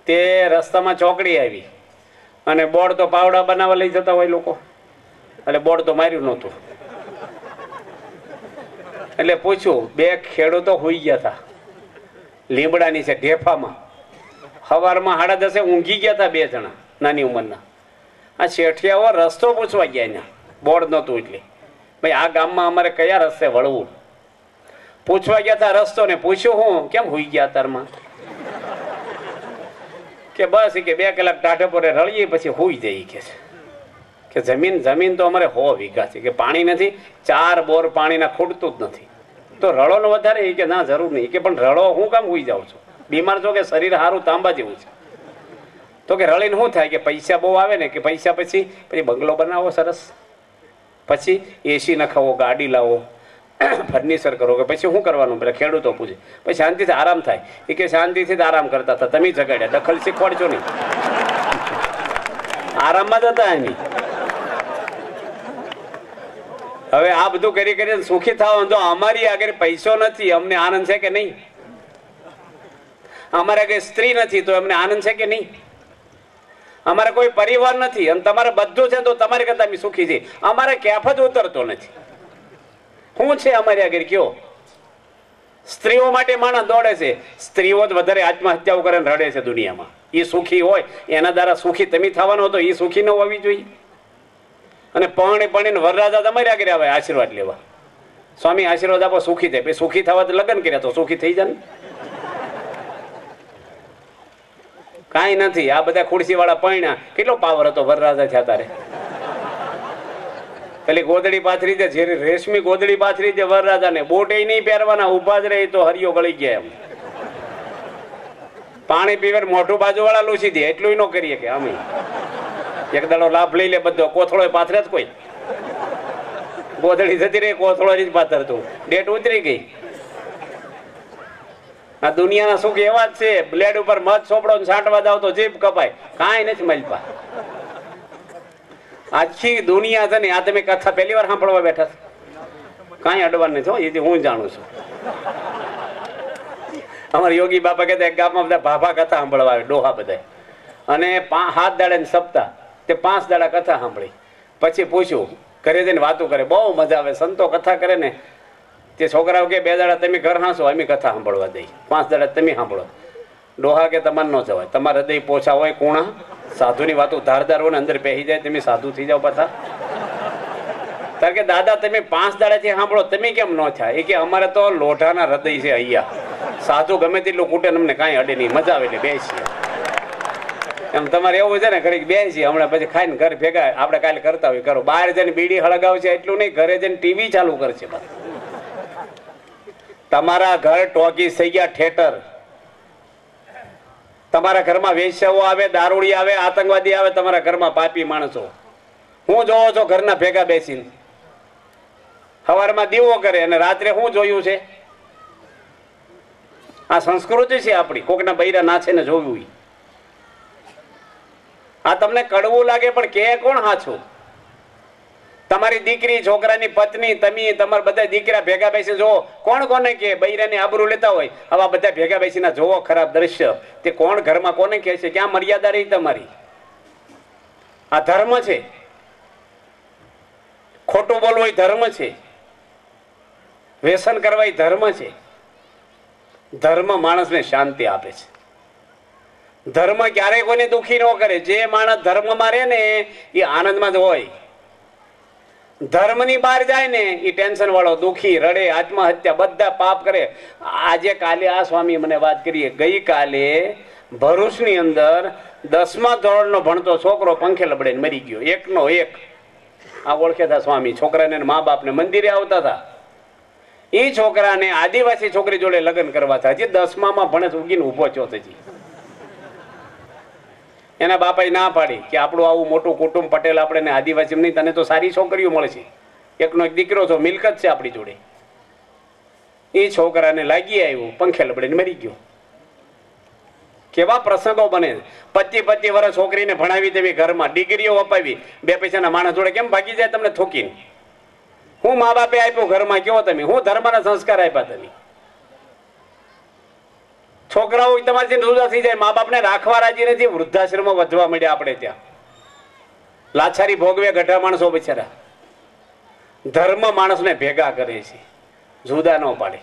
તે રસ્તામાં ચોકડી આવી અને બોર્ડ તો પાવડા બનાવવા લઈ જતા હોય લોકો, એટલે બોર્ડ તો માર્યું નહોતું. એટલે પૂછ્યું, 2 ખેડૂતો હોઈ ગયા હતા લીમડાની છે ઢેફામાં. સવારમાં 10:30 ઊંઘી ગયા હતા 2 જણા નાની ઉંમરના. આ શેઠિયાઓ રસ્તો પૂછવા ગયા, એને બોર્ડ નહોતું એટલે. ભાઈ આ ગામમાં અમારે કયા રસ્તે વળવું? પૂછવા ગયા હતા રસ્તો, ને પૂછ્યું હું કેમ હોઈ ગયા તારમાં? કે બસ કે 2 કલાક ટાઢે પોરે રળીએ પછી હોઈ જઈએ કે જમીન તો અમારે 100 વીઘા છે, કે પાણી નથી, 4 બોર પાણીના ખૂટતું જ નથી. તો રળો ને વધારે? કે ના જરૂર નહીં. કે પણ રળો હું કામ હોઈ જાઉં છું? બીમાર છો કે શરીર સારું તાંબા જેવું છે? તો કે રળીને શું થાય? કે પૈસા બહુ આવે ને, કે પૈસા પછી બંગલો બનાવો સરસ, પછી એસી નખાવો, ગાડી લાવો, ફર્નિચર કરો, કે પછી શું કરવાનું? પેલા ખેડૂતો પૂછે. પછી શાંતિથી આરામ થાય. એ કે શાંતિથી જ આરામ કરતા હતા, તમે જગાડ્યા. દખલ શીખવાડજો નહીં, આરામમાં જ હતા એની. હવે આ બધું કરી કરીને સુખી થાવ. જો અમારી આગળ પૈસો નથી, અમને આનંદ છે કે નહીં? અમારે આગળ સ્ત્રી નથી તો અમને આનંદ છે કે નહીં? અમારે કોઈ પરિવાર નથી અને તમારે બધું છે તો તમારી કરતા અમે સુખી છીએ. અમારે કેફ જ ઉતરતો નથી. શું છે અમારી આગળ કયો? સ્ત્રીઓ માટે માણસ દોડે છે. સ્ત્રીઓ જ વધારે આત્મહત્યાઓ કરે રડે છે દુનિયામાં. એ સુખી હોય એના દ્વારા સુખી તમે થવાનો હતો, એ સુખી ન હોવી જોઈએ. અને પણીને વરરાજા તમારી આગળ આવે આશીર્વાદ લેવા. સ્વામી આશીર્વાદ આપો, સુખી થાય. પછી સુખી થવા તો લગ્ન કર્યા તો સુખી થઈ જાય ને. કાંઈ નથી. આ બધા ખુરશી વાળા પૈણા કેટલો પાવર હતો વરરાજા થયા તારે. પેલી ગોદડી પાથરી દે, જે રેશમી ગોદડી પાથરી દે વરરાજા ને, બોટે નહીં પહેરવાના, ઉભા જ રહે તો હરિયો ગળી ગયા. એમ પાણી પીવે મોઢું બાજુ વાળા લૂસી દે, એટલું ન કરીએ કે અમે એક દાડો લાભ લઈ લે બધો. કોથળો પાથરે જ કોઈ, ગોદડી જતી રહી, કોથળો જ પાથરતું, ડેટ ઉતરી ગઈ. આ દુનિયાના સુખ એવા જ છે. બ્લેડ ઉપર મધ સોપડો છાંટવા જાવ તો જીભ કપાય, કાંઈ નથી મળપા. આખી દુનિયા છે ને. આ તમે કથા પહેલી વાર સાંભળવા બેઠા છો? કાંઈ અડવાનું નથી, એ હું જાણું છું. અમારા યોગી બાપા કહેતા એક ગામમાં બધા ભાભા કથા સાંભળવા આવે, ડોહા બધા, અને 7 દાડા સપ્તાહ, તે 5 દાડા કથા સાંભળી. પછી પૂછ્યું, ઘરે જઈને વાતો કરે, બહુ મજા આવે. સંતો કથા કરે ને, તે છોકરાઓ કે 2 દાડા તમે ઘર હાંસો, અમે કથા સાંભળવા દઈ, 5 દાડા તમે સાંભળો. ડોહા કે તમારે ન જવાય, તમારા હૃદય પોછા હોય, કુણા સાધુની વાતો ધારદાર હોય ને અંદર પહેરી જાય, તમે સાધુ થઈ જાઓ પાછા. કારણ કે દાદા તમે 5 દાડાથી સાંભળો, તમે કેમ ન થયા? એ કે અમારે તો લોઢાના હૃદય છે અહીંયા, સાધુ ગમે તેટલું કૂટે અમને કાંઈ અડે નહીં, મજા આવે એટલે બેસીએ. એમ તમારે એવું છે ને, ઘડીક બેસીએ, હમણાં પછી ખાઈને ઘર ભેગા આપણે કાલે કરતા હોય કરો. બહાર જઈને બીડી હળગાવશે એટલું નહીં, ઘરે જઈને ટીવી ચાલુ કરશે. તમારા ઘર ટોકીસ થઈ ગયા, થિયેટર. તમારા ઘરમાં વેશ્યાઓ આવે, દારૂડી આવે, આતંકવાદી આવે, તમારા ઘરમાં પાપી માણસો. હું જોવો છો ઘરના ભેગા બેસીને? સવારમાં દીવો કરે અને રાત્રે હું જોયું છે? આ સંસ્કૃતિ છે આપણી. કોકના બૈરા નાચે ને જોયું. આ તમને કડવું લાગે પણ કે કોણ હાચું? તમારી દીકરી, છોકરાની પત્ની, તમે, તમારા બધા દીકરા ભેગા બેસી જોવો, કોણ કોને કે બૈરાની આબરૂ લેતા હોય? આવા બધા ભેગા બેસીને જોવો ખરાબ દ્રશ્ય, તે કોણ ઘરમાં કોને કહે છે? ક્યાં મર્યાદા રહી તમારી? આ ધર્મ છે. ખોટું બોલવું એ ધર્મ છે, વ્યસન કરવા એ ધર્મ છે. ધર્મ માણસને શાંતિ આપે છે. ધર્મ ક્યારેય કોઈને દુઃખી ન કરે. જે માણસ ધર્મમાં રહે ને એ આનંદમાં જ હોય. ધર્મની બહાર જાય ને એ ટેન્શન વાળો, દુઃખી, રડે, આત્મહત્યા, બધા પાપ કરે. આજે કાલે આ સ્વામી મને વાત કરીએ, ગઈકાલે ભરૂચની અંદર 10મા ધોરણનો ભણતો છોકરો પંખે લબડે મરી ગયો, એકનો એક. આ ઓળખેતા સ્વામી, છોકરાને મા બાપને મંદિરે આવતા હતા. એ છોકરાને આદિવાસી છોકરી જોડે લગ્ન કરવા હતા. હજી 10મામાં ભણે ઉગીને ઉભો થયો. હજી એના બાપાએ ના પાડી કે આપણું આવું મોટું કુટુંબ, પટેલ આપણે આદિવાસી નહીં, તને તો સારી છોકરીઓ મળશે, એકનો એક દીકરો છો, મિલકત છે આપણી જોડે. એ છોકરાને લાગી આવ્યું, પંખે લબડીને મરી ગયો. કેવા પ્રસંગો બને. 25 વર્ષ છોકરીને ભણાવી દેવી, ઘરમાં ડિગ્રીઓ અપાવી, 2 પૈસાના માણસ જોડે કેમ ભાગી જાય તમને ઠોકીને? હું મા બાપે આપ્યું ઘરમાં, કેવો તમે? હું ધર્મના સંસ્કાર આપ્યા તમે? છોકરાઓ તમારી જુદા થઈ જાય, મા બાપને રાખવા રાજી નથી. વૃદ્ધાશ્રમો વધવા મળ્યા આપણે ત્યાં. લાચારી ભોગવે ગઢા માણસો બિચારા. ધર્મ માણસને ભેગા કરે છે, જુદા ન પાડે.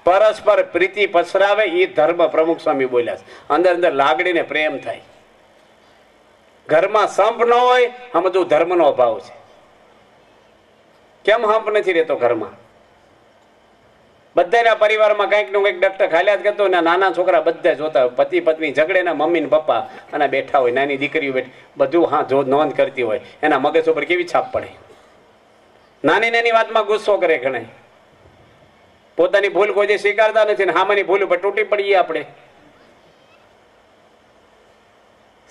પરસ્પર પ્રીતિ પસરાવે એ ધર્મ. પ્રમુખ સ્વામી બોલ્યા છે, અંદર અંદર લાગણી ને પ્રેમ થાય. ઘરમાં સંપ ન હોય, આ બધું ધર્મનો અભાવ છે. કેમ હંપ નથી રહેતો ઘરમાં? બધાના પરિવારમાં કંઈક નું કંઈક ડક્ટર ખાલ્યા જ કરતો. નાના છોકરા બધા જોતા હોય, પતિ પત્ની ઝઘડે ને મમ્મી ને પપ્પા અને બેઠા હોય, નાની દીકરીઓ બેઠી, બધું હા જો નોંધ કરતી હોય. એના મગજ ઉપર કેવી છાપ પડે? નાની નાની વાતમાં ગુસ્સો કરે. ઘણા પોતાની ભૂલ કોઈ સ્વીકારતા નથી ને હામાની ભૂલ ઉપર તૂટી પડીએ આપણે.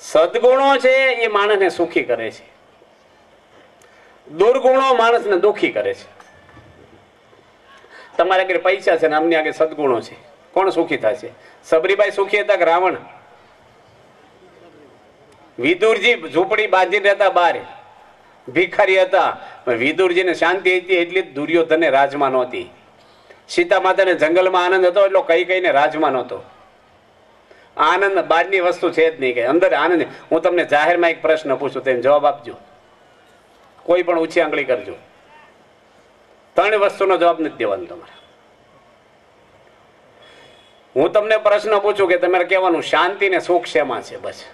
સદગુણો છે એ માણસને સુખી કરે છે, દુર્ગુણો માણસને દુઃખી કરે છે. તમારે આગળ પૈસા છે ને અમને આગળ સદગુણો છે, કોણ સુખી થશે? સબરીબાઈ સુખી હતા કે રાવણ? વિદુરજી ઝૂંપડી બાંધીને રહેતા, બાર ભિખારી હતા. વિદુરજીને શાંતિ હતી એટલી દુર્યોધનને રાજમાં નહોતી. સીતા માતાને જંગલમાં આનંદ હતો એટલો કઈ કઈને રાજમાં નહોતો. આનંદ બહારની વસ્તુ છે જ નહીં, કઈ અંદર આનંદ. હું તમને જાહેરમાં એક પ્રશ્ન પૂછું, તેને જવાબ આપજો. કોઈ પણ ઊંચી આંગળી કરજો. 3 વસ્તુનો જવાબ નથી દેવાનો તમારે. હું તમને પ્રશ્ન પૂછું કે તમારે કહેવાનું શાંતિ ને સુખ શેમાં છે? બસ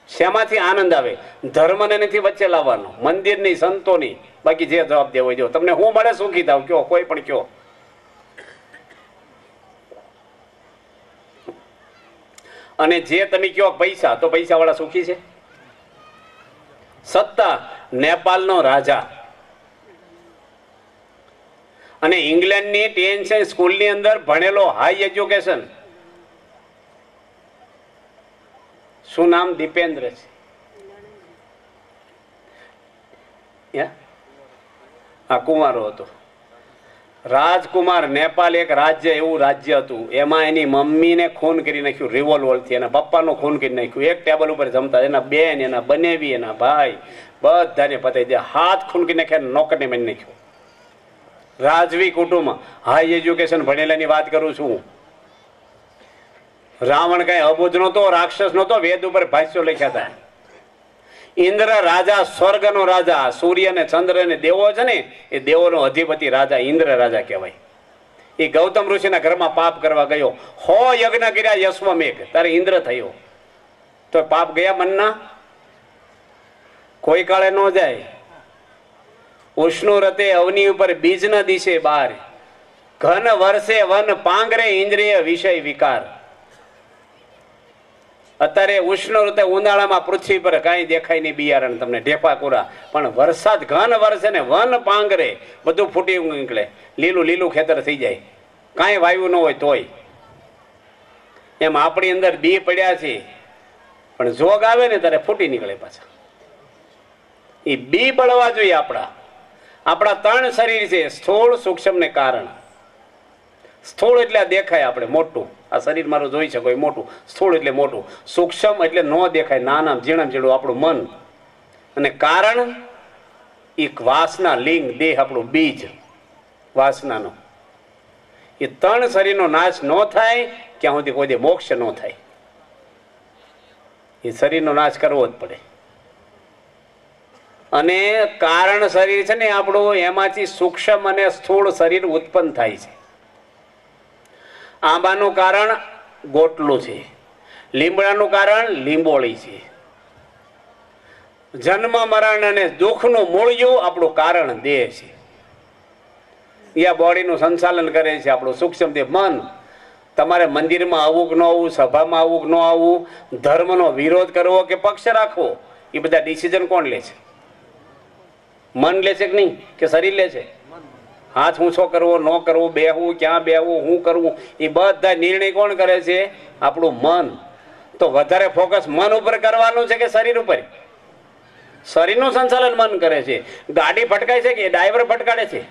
શેમાંથી આનંદ આવે? ધર્મને નથી વચ્ચે લાવવાનો, મંદિરની, સંતોની. બાકી જે જવાબ દેવો જો તમને હું મળે સુખી થાવ કયો, કોઈ પણ કયો. અને જે તમે કયો પૈસા, તો પૈસા વાળા સુખી છે? સત્તા, નેપાળનો રાજા અને ઇંગ્લેન્ડની ટેન્શન સ્કૂલની અંદર ભણેલો, હાઈ એજ્યુકેશન. શું નામ? દીપેન્દ્ર છે. આ કુમારો હતો, રાજકુમાર. નેપાળ એક રાજ્ય, એવું રાજ્ય હતું. એમાં એની મમ્મીને ખૂન કરી નાખ્યું રિવોલ્વરથી, એના પપ્પાનું ખૂન કરી નાખ્યું. એક ટેબલ ઉપર જમતા, એના બેન, એના બનેવી, એના ભાઈ, બધાને પતાવી દે. હાથ ખૂન કરી નાખ્યા, નોકરને મારી નાખ્યો. રાજવી કુટુંબ, હાઈ એજ્યુકેશન ભણેલાની વાત કરું છું. રાવણ કઈ અબુધ નહોતો, રાક્ષસ નહોતો, વેદ ઉપર ભાષ્યો લખ્યા હતા. ઇન્દ્ર રાજા, સ્વર્ગનો રાજા. સૂર્ય ને ચંદ્ર ને દેવો છે ને, એ દેવોનો અધિપતિ રાજા ઇન્દ્ર રાજા કહેવાય. એ ગૌતમ ઋષિના ઘરમાં પાપ કરવા ગયો. 100 યજ્ઞ કર્યા, યશ્વમેઘ, તારે ઇન્દ્ર થયો. તો પાપ ગયા મનના? કોઈ કાળે ન જાય. ઉષ્ણુ રતે અવની ઉપર બીજ ન દિશે બાર, ઘન વર્ષે વન પાંગરે ઇન્દ્રિય વિષય વિકાર. અત્યારે ઉષ્ણ ઋતે ઉનાળામાં પૃથ્વી પર કાંઈ દેખાય નહીં, બિયારણ તમને ઢેફા કુરા. પણ વરસાદ ઘન વર્ષે ને વન પાંગરે બધું ફૂટી નીકળે, લીલું લીલું ખેતર થઈ જાય, કાંઈ વાયુ ન હોય તોય. એમ આપણી અંદર બી પડ્યા છે, પણ જોગ આવે ને ત્યારે ફૂટી નીકળે પાછા. એ બી બળવા જોઈએ. આપણા 3 શરીર છે, સ્થૂળ, સૂક્ષ્મ ને કારણ. સ્થૂળ એટલે દેખાય આપણે મોટું, આ શરીર મારું જોઈ શકો એ મોટું. સ્થૂળ એટલે મોટું. સૂક્ષ્મ એટલે ન દેખાય, નાના ઝીણા ઝીણું આપણું મન. અને કારણ એક વાસના, લિંગ, દેહ, આપણું બીજ વાસનાનો. એ 3 શરીરનો નાશ ન થાય ત્યાં સુધી કોઈ દે મોક્ષ ન થાય. એ શરીરનો નાશ કરવો જ પડે. અને કારણ શરીર છે ને આપણું, એમાંથી સૂક્ષ્મ અને સ્થૂળ શરીર ઉત્પન્ન થાય છે. આંબાનું કારણ ગોટલું છે, લીમડાનું કારણ લીંબોળી છે. જન્મ મરણ અને દુઃખનું મૂળિયું આપણું કારણ દેહ છે. એ આ બોડીનું સંચાલન કરે છે આપણું સૂક્ષ્મ દેહ, મન. તમારે મંદિરમાં આવવું કે ન આવવું, સભામાં આવવું કે ન આવવું, ધર્મનો વિરોધ કરવો કે પક્ષ રાખવો, એ બધા ડિસિઝન કોણ લે છે? મન લે છે કે નહીં, કે શરીર લે છે? હાથ ઊંચો કરવો, ન કરવો, બેહવું, ક્યાં બેહવું, શું કરવું, એ બધા નિર્ણય કોણ કરે છે? આપણું મન. તો વધારે ફોકસ મન ઉપર કરવાનું છે કે શરીર ઉપર? શરીરનું સંચાલન મન કરે છે. ગાડી ભટકાય છે કે ડ્રાઈવર ભટકાડે છે?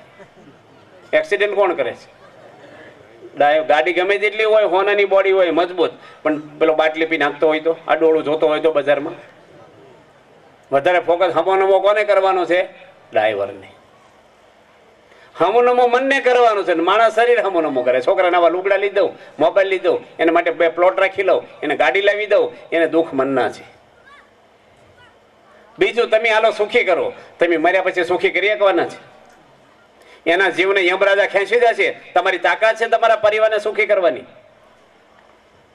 એક્સિડન્ટ કોણ કરે છે? ગાડી ગમે તેટલી હોય, હોનાની બોડી હોય મજબૂત, પણ પેલો બાટલી પી નાખતો હોય તો, આ ડોળું જોતો હોય તો બજારમાં, વધારે ફોકસ હમોનમો કોને કરવાનો છે? ડ્રાઈવરને. હમોનમો મનને કરવાનું છે. માણસ શરીર હમોનમો કરે. છોકરા નવા લુગડા લીધી દઉં, મોબાઈલ લીધી દઉં, એના માટે 2 પ્લોટ રાખી લઉં, એને ગાડી લાવી દઉં, એને દુઃખ મનના છે. બીજું તમે હાલો સુખી કરો, તમે મર્યા પછી સુખી કરી શકવાના છે? એના જીવને યમરાજા ખેંચી જશે. તમારી તાકાત છે તમારા પરિવારને સુખી કરવાની?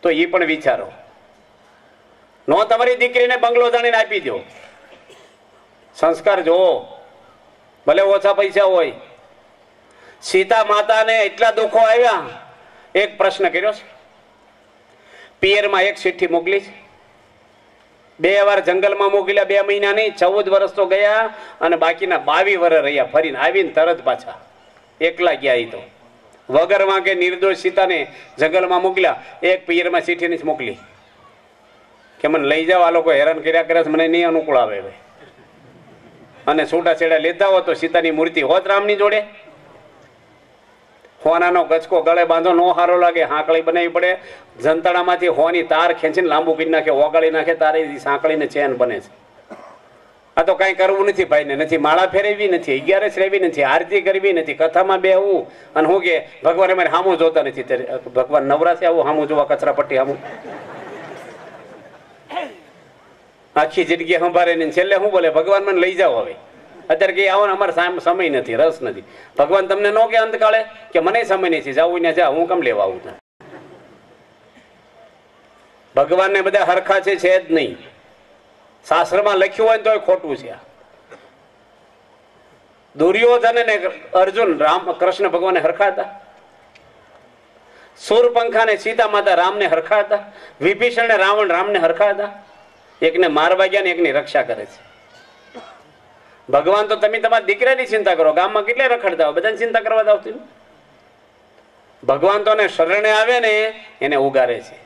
તો એ પણ વિચારો. નો તમારી દીકરીને બંગલો જાણીને આપી દો. સંસ્કાર જોવો, ભલે ઓછા પૈસા હોય. સીતા માતાને એટલા દુઃખો આવ્યા, એક પ્રશ્ન કર્યો છે. પિયરમાં એક ચિઠ્ઠી મોકલી છે, 2 વાર જંગલમાં મોકલ્યા, 2 મહિના નહીં, 14 વર્ષ તો ગયા, અને બાકીના 22 વર્ષ રહ્યા. ફરીને આવીને તરત પાછા એકલા ગયા. એ તો વગર વાંકે નિર્દોષ સીતાને જંગલમાં મોકલ્યા. એક પિયરમાં ચિઠ્ઠી નથી મોકલી કે મને લઈ જાઓ, આ લોકો હેરાન કર્યા કરે, મને નહીં અનુકૂળ આવે. અને છૂટાછેડા લેતા હો તો સીતાની મૂર્તિ હોત રામની જોડે. હોનાનો ગચકો ગળે બાંધો, નો સારો લાગે, હાંકળી બનાવવી પડે. જંતણામાંથી હોની તાર ખેંચીને લાંબુ કરી નાખે, ઓગાળી નાખે, તારે સાંકળીને ચેન બને છે. આ તો કાંઈ કરવું નથી ભાઈને. નથી માળા ફેરવી, નથી 11 રહેવી, નથી આરતી કરવી, નથી કથામાં બેહવું. અને હું કે ભગવાન અમારે સામું જોતા નથી. ભગવાન નવરા છે આવું સામું જોવા? કચરા પટ્ટી સામું આખી જિંદગી સંભાળે ને છેલ્લે શું બોલે? ભગવાન મને લઈ જાઓ હવે. અત્યારે કે આવો ને, અમારે સમય નથી, રસ નથી. ભગવાન તમને ન કે અંતકાળે કે મને સમય નથી, જાવું ને જા, હું કેમ લેવા આવું? ભગવાનને બધા હરખા છે જ નહીં. શાસ્ત્રમાં લખ્યું હોય ને તો ખોટું છે. દુર્યોધન અને અર્જુન રામ કૃષ્ણ ભગવાન હરખા હતા? સૂરપંખા ને સીતા માતા રામને હરખા હતા? વિભીષણ ને રાવણ રામને હરખા હતા? એકને મારવા ગયા ને એકની રક્ષા કરે છે. ભગવાન તો તમે તમારા દીકરાની ચિંતા કરો, ગામમાં કેટલા રખડતા હોય, બધાની ચિંતા કરવા દાવ. ભગવાન તો શરણે આવે ને એને ઉગારે છે.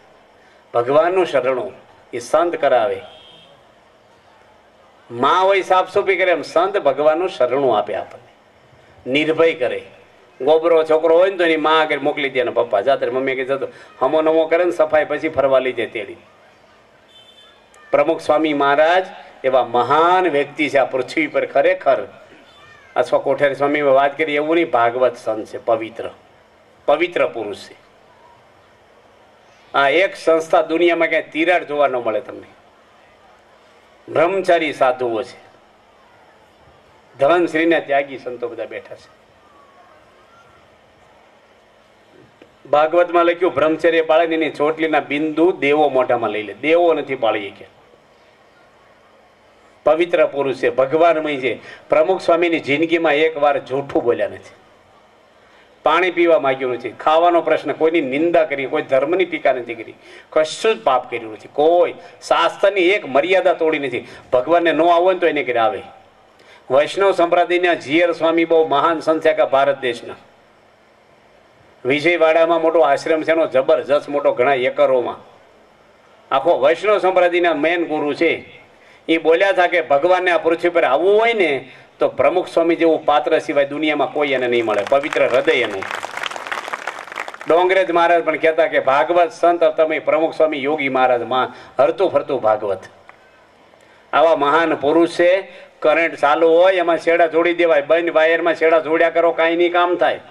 ભગવાનનું શરણું એ સંત કરાવે. માં હોય સાફ સુફી કરે, એમ સંત ભગવાનનું શરણું આપે આપણને, નિર્ભય કરે. ગોબરો છોકરો હોય ને તો એની માં આગળ મોકલી દે, પપ્પા જાતે મમ્મી કે જતો હમો નમો કરે ને સફાઈ પછી ફરવા લઈ જાય તેડી. પ્રમુખ સ્વામી મહારાજ એવા મહાન વ્યક્તિ છે આ પૃથ્વી પર ખરેખર. અથવા કોઠારી સ્વામી વાત કરી એવું નહીં, ભાગવત સંત છે, પવિત્ર પવિત્ર પુરુષ છે. આ એક સંસ્થા દુનિયામાં ક્યાંય તિરાડ જોવા ન મળે તમને. બ્રહ્મચારી સાધુઓ છે, ધનશ્રીના ત્યાગી સંતો બધા બેઠા છે. ભાગવતમાં લખ્યું બ્રહ્મચર્ય પાળે એની ચોટલીના બિંદુ દેવો મોઢામાં લઈ લે. દેવો નથી પાળી કે. પવિત્ર પુરુષ છે, ભગવાનમય છે. પ્રમુખ સ્વામીની જિંદગીમાં એક વાર જૂઠું બોલ્યા નથી, પાણી પીવા માંગ્યું નથી, ખાવાનો પ્રશ્ન, કોઈની નિંદા કરી, કોઈ ધર્મની ટીકા નથી કરી, કશું જ પાપ કર્યું નથી, કોઈ શાસ્ત્રની એક મર્યાદા તોડી નથી. ભગવાનને ન આવો ને તો એને ઘરે આવે. વૈષ્ણવ સંપ્રદાયના જીયર સ્વામી બહુ મહાન સંત છે ભારત દેશના. વિજયવાડામાં મોટો આશ્રમ છે એનો, જબરજસ્ત મોટો, ઘણા એકરોમાં. આખો વૈષ્ણવ સંપ્રદાયના મેન ગુરુ છે. એ બોલ્યા હતા કે ભગવાનને આ પૃથ્વી પર આવવું હોય ને તો પ્રમુખ સ્વામી જેવું પાત્ર સિવાય દુનિયામાં કોઈ એને નહીં મળે. પવિત્ર હૃદય એનું. ડોંગરેજ મહારાજ પણ કહેતા કે ભાગવત સંત તમે પ્રમુખ સ્વામી યોગી મહારાજ માં હરતું ફરતું ભાગવત. આવા મહાન પુરુષ છે. કરંટ ચાલુ હોય એમાં છેડા જોડી દેવાય, બંધ વાયરમાં છેડા જોડ્યા કરો, કાંઈ નહીં કામ થાય.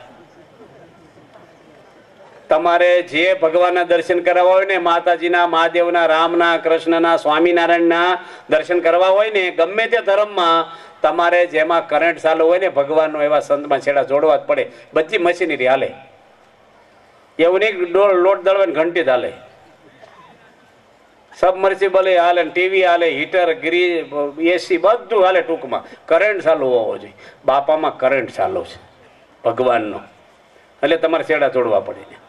તમારે જે ભગવાનના દર્શન કરવા હોય ને, માતાજીના, મહાદેવના, રામના, કૃષ્ણના, સ્વામિનારાયણના દર્શન કરવા હોય ને, ગમે તે ધર્મમાં તમારે જેમાં કરંટ ચાલુ હોય ને ભગવાનનો, એવા સંતમાં છેડા જોડવા જ પડે. બધી મશીનરી હાલે, એવું નહીં લોટ દળવાની ઘંટી જ હાલે, સબમર્સિબલ હાલે, ટીવી હાલે, હીટર, એસી બધું હાલે. ટૂંકમાં કરંટ ચાલુ હોવો જોઈએ. બાપામાં કરંટ ચાલુ છે ભગવાનનો, એટલે તમારે છેડા જોડવા પડે.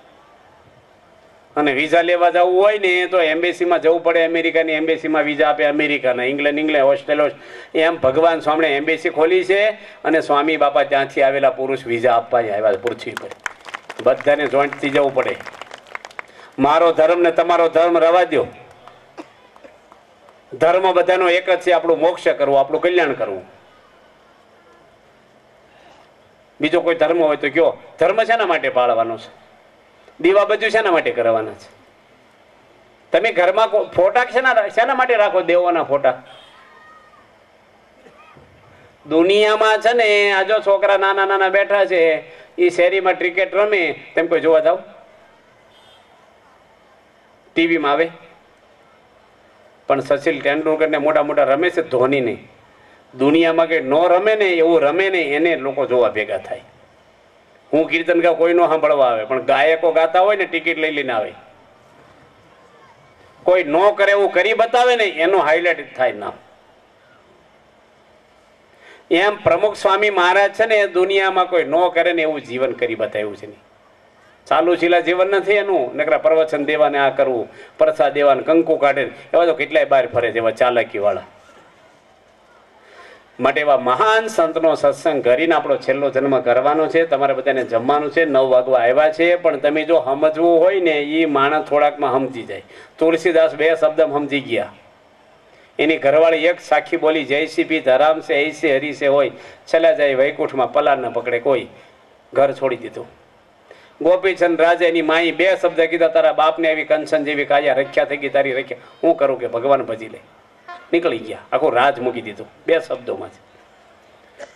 અને વિઝા લેવા જવું હોય ને તો એમ્બેસીમાં જવું પડે. અમેરિકાની એમ્બેસીમાં વિઝા આપે, અમેરિકાના, ઇંગ્લેન્ડ, હોસ્ટેલો. એમ ભગવાન સ્વામીને એમ્બેસી ખોલી છે અને સ્વામી બાપા ત્યાંથી આવેલા પુરુષ વિઝા આપવા આવ્યા પૃથ્વી પર. બધાને જોઈન્ટથી જવું પડે. મારો ધર્મ ને તમારો ધર્મ રવા દો. ધર્મ બધાનો એક જ છે, આપણું મોક્ષ કરવું, આપણું કલ્યાણ કરવું. બીજો કોઈ ધર્મ હોય તો કયો. ધર્મ શેના માટે પાળવાનો છે? દીવા બધું શેના માટે કરવાના છે? તમે ઘરમાં ફોટા શેના માટે રાખો? દેવોના ફોટા. દુનિયામાં છે ને આ જો છોકરા નાના નાના બેઠા છે, એ શેરીમાં ક્રિકેટ રમે, તેમ કોઈ જોવા જાવ? ટીવીમાં આવે. પણ સચિન તેંડુલકર ને મોટા મોટા રમે છે, ધોની નહીં. દુનિયામાં કે નો રમે ને એવું રમે ને એને લોકો જોવા ભેગા થાય. હું કીર્તન ગાવ, કોઈ નો સાંભળવા આવે, પણ ગાયકો ગાતા હોય ને ટિકિટ લઈ લઈને આવે. કોઈ નો કરે એવું કરી બતાવે ને એનો હાઇલાઇટ થાય નામ. એમ પ્રમુખ સ્વામી મહારાજ છે ને દુનિયામાં કોઈ નો કરે ને એવું જીવન કરી બતાવ્યું છે. ચાલુ શીલા જીવન નથી એનું. નકરા પ્રવચન દેવાને આ કરવું, પ્રસાદ દેવાને, કંકુ કાઢે, એવા તો કેટલાય બહાર ફરે છે, એવા ચાલાકી વાળા. માટે એવા મહાન સંતનો સત્સંગ કરીને આપણો છેલ્લો જન્મ કરવાનો છે. તમારે બધાને જમવાનું છે. 9 વાગવા આવ્યા છે, પણ તમે જો સમજવું હોય ને એ માણસ થોડાકમાં સમજી જાય. તુલસીદાસ 2 શબ્દ સમજી ગયા. એની ઘરવાળી એક સાખી બોલી, જયસી પી ધરામ છે, ऐसे હરી છે હોય, ચલા જાય વૈકુંઠમાં, પલાર ન પકડે કોઈ. ઘર છોડી દીધું. ગોપીચંદ રાજા એની માઈ 2 શબ્દ કીધા, તારા બાપને આવી કંચન જેવી કાયા રખ્યા થઈ ગઈ, તારી રખ્યા, હું કરું કે ભગવાન ભજી લે. નીકળી ગયા, આખું રાજ મૂકી દીધું 2 શબ્દોમાં જ.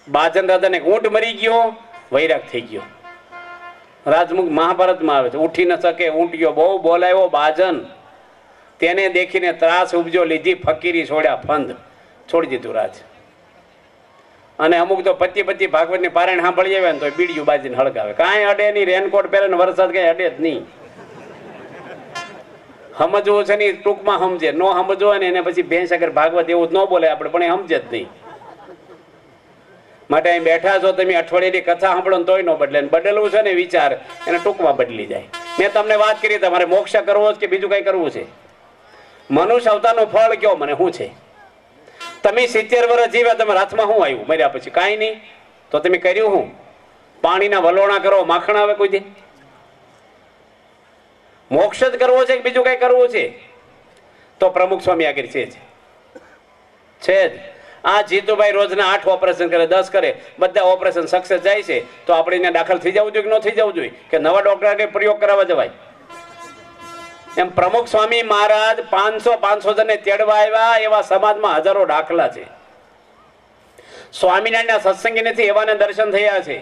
બાજન રાજાને ઊંટ મરી ગયો, વૈરાગ થઈ ગયો. રાજમુખ મહાભારતમાં આવે છે. ઉઠી ન શકે ઊંટિયો, બહુ બોલાયો બાજન, તેને દેખીને ત્રાસ ઉપજો, લીધી ફકીરી, છોડ્યા ફંદ, છોડી દીધું રાજ. અને અમુક તો પતિ ભાગવતની પારાયણ સાંભળી આવે ને તો બીડીયું બાજીને હળગાવે. કાંઈ અડે નહીં, રેનકોટ પહેરે ને વરસાદ કઈ અડે જ નહીં. સમજવું છે ને ટૂંકમાં સમજે, ન સમજવું હોય ને એને પછી ભેંસ આગળ ભાગવત એવું જ ન બોલે આપણે, પણ એ સમજે જ નહીં. માટે અહીં બેઠા છો તમે, અઠવાડિયાની કથા સાંભળો ને તોય ન બદલે, બદલવું છે ને વિચાર એને ટૂંકમાં બદલી જાય. મેં તમને વાત કરી, તમારે મોક્ષ કરવો છે કે બીજું કઈ કરવું છે? મનુષ્ય અવતારનું ફળ કયો મને શું છે? તમે 70 વર્ષ જીવ્યા, તમારા હાથમાં શું આવ્યું મર્યા પછી? કાંઈ નહીં. તો તમે કર્યું શું? પાણીના વલોણા કરો, માખણ આવે કોઈ દે? મોક્ષ જ કરવો છે કે બીજું કઈ કરવું છે? તો પ્રમુખ સ્વામી આગળ છે જ. આ જીતુભાઈ રોજના 8 ઓપરેશન કરે, 10 કરે, બધા ઓપરેશન સક્સેસ જાય છે. તો આપણે એને દાખલ થઈ જવું જોઈએ કે ન થઈ જવું જોઈએ? કે નવા ડોક્ટર આગળ પ્રયોગ કરાવવા જવાય? એમ પ્રમુખ સ્વામી મહારાજ 500 જણને તેડવા આવ્યા, એવા સમાજમાં હજારો દાખલા છે. સ્વામિનારાયણના સત્સંગી નથી એવાને દર્શન થયા છે.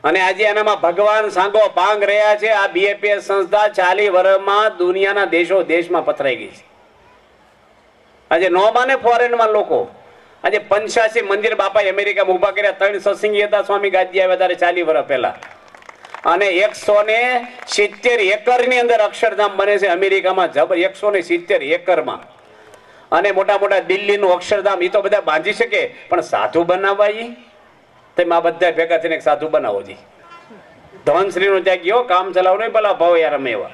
અને આજે એનામાં ભગવાન સાંગો પાંગ રહ્યા છે. આ બીએપીએસ સંસ્થા 40 વર્ષમાં દુનિયાના દેશમાં પથરાઈ ગઈ છે. આજે નો માને ફોરેનમાં લોકો. આજે 85 મંદિર બાપાએ અમેરિકામાં ઉભા કર્યા. 3 સત્સંગી હતા સ્વામી ગાદી આવ્યા ત્યારે 40 વર્ષ પહેલા. અને 170 એકરની અંદર અક્ષરધામ બને છે અમેરિકામાં. જબર 170 એકરમાં. અને મોટા મોટા દિલ્હીનું અક્ષરધામ એ તો બધા બાંધી શકે, પણ સાધુ બનાવવા ઈ તમે આ બધા ભેગા થઈને એક સાધુ બનાવો જી. ધનશ્રીનો ત્યાં ગયો, કામ ચલાવ નહીં, પેલા ભાવ યાર અમે એવા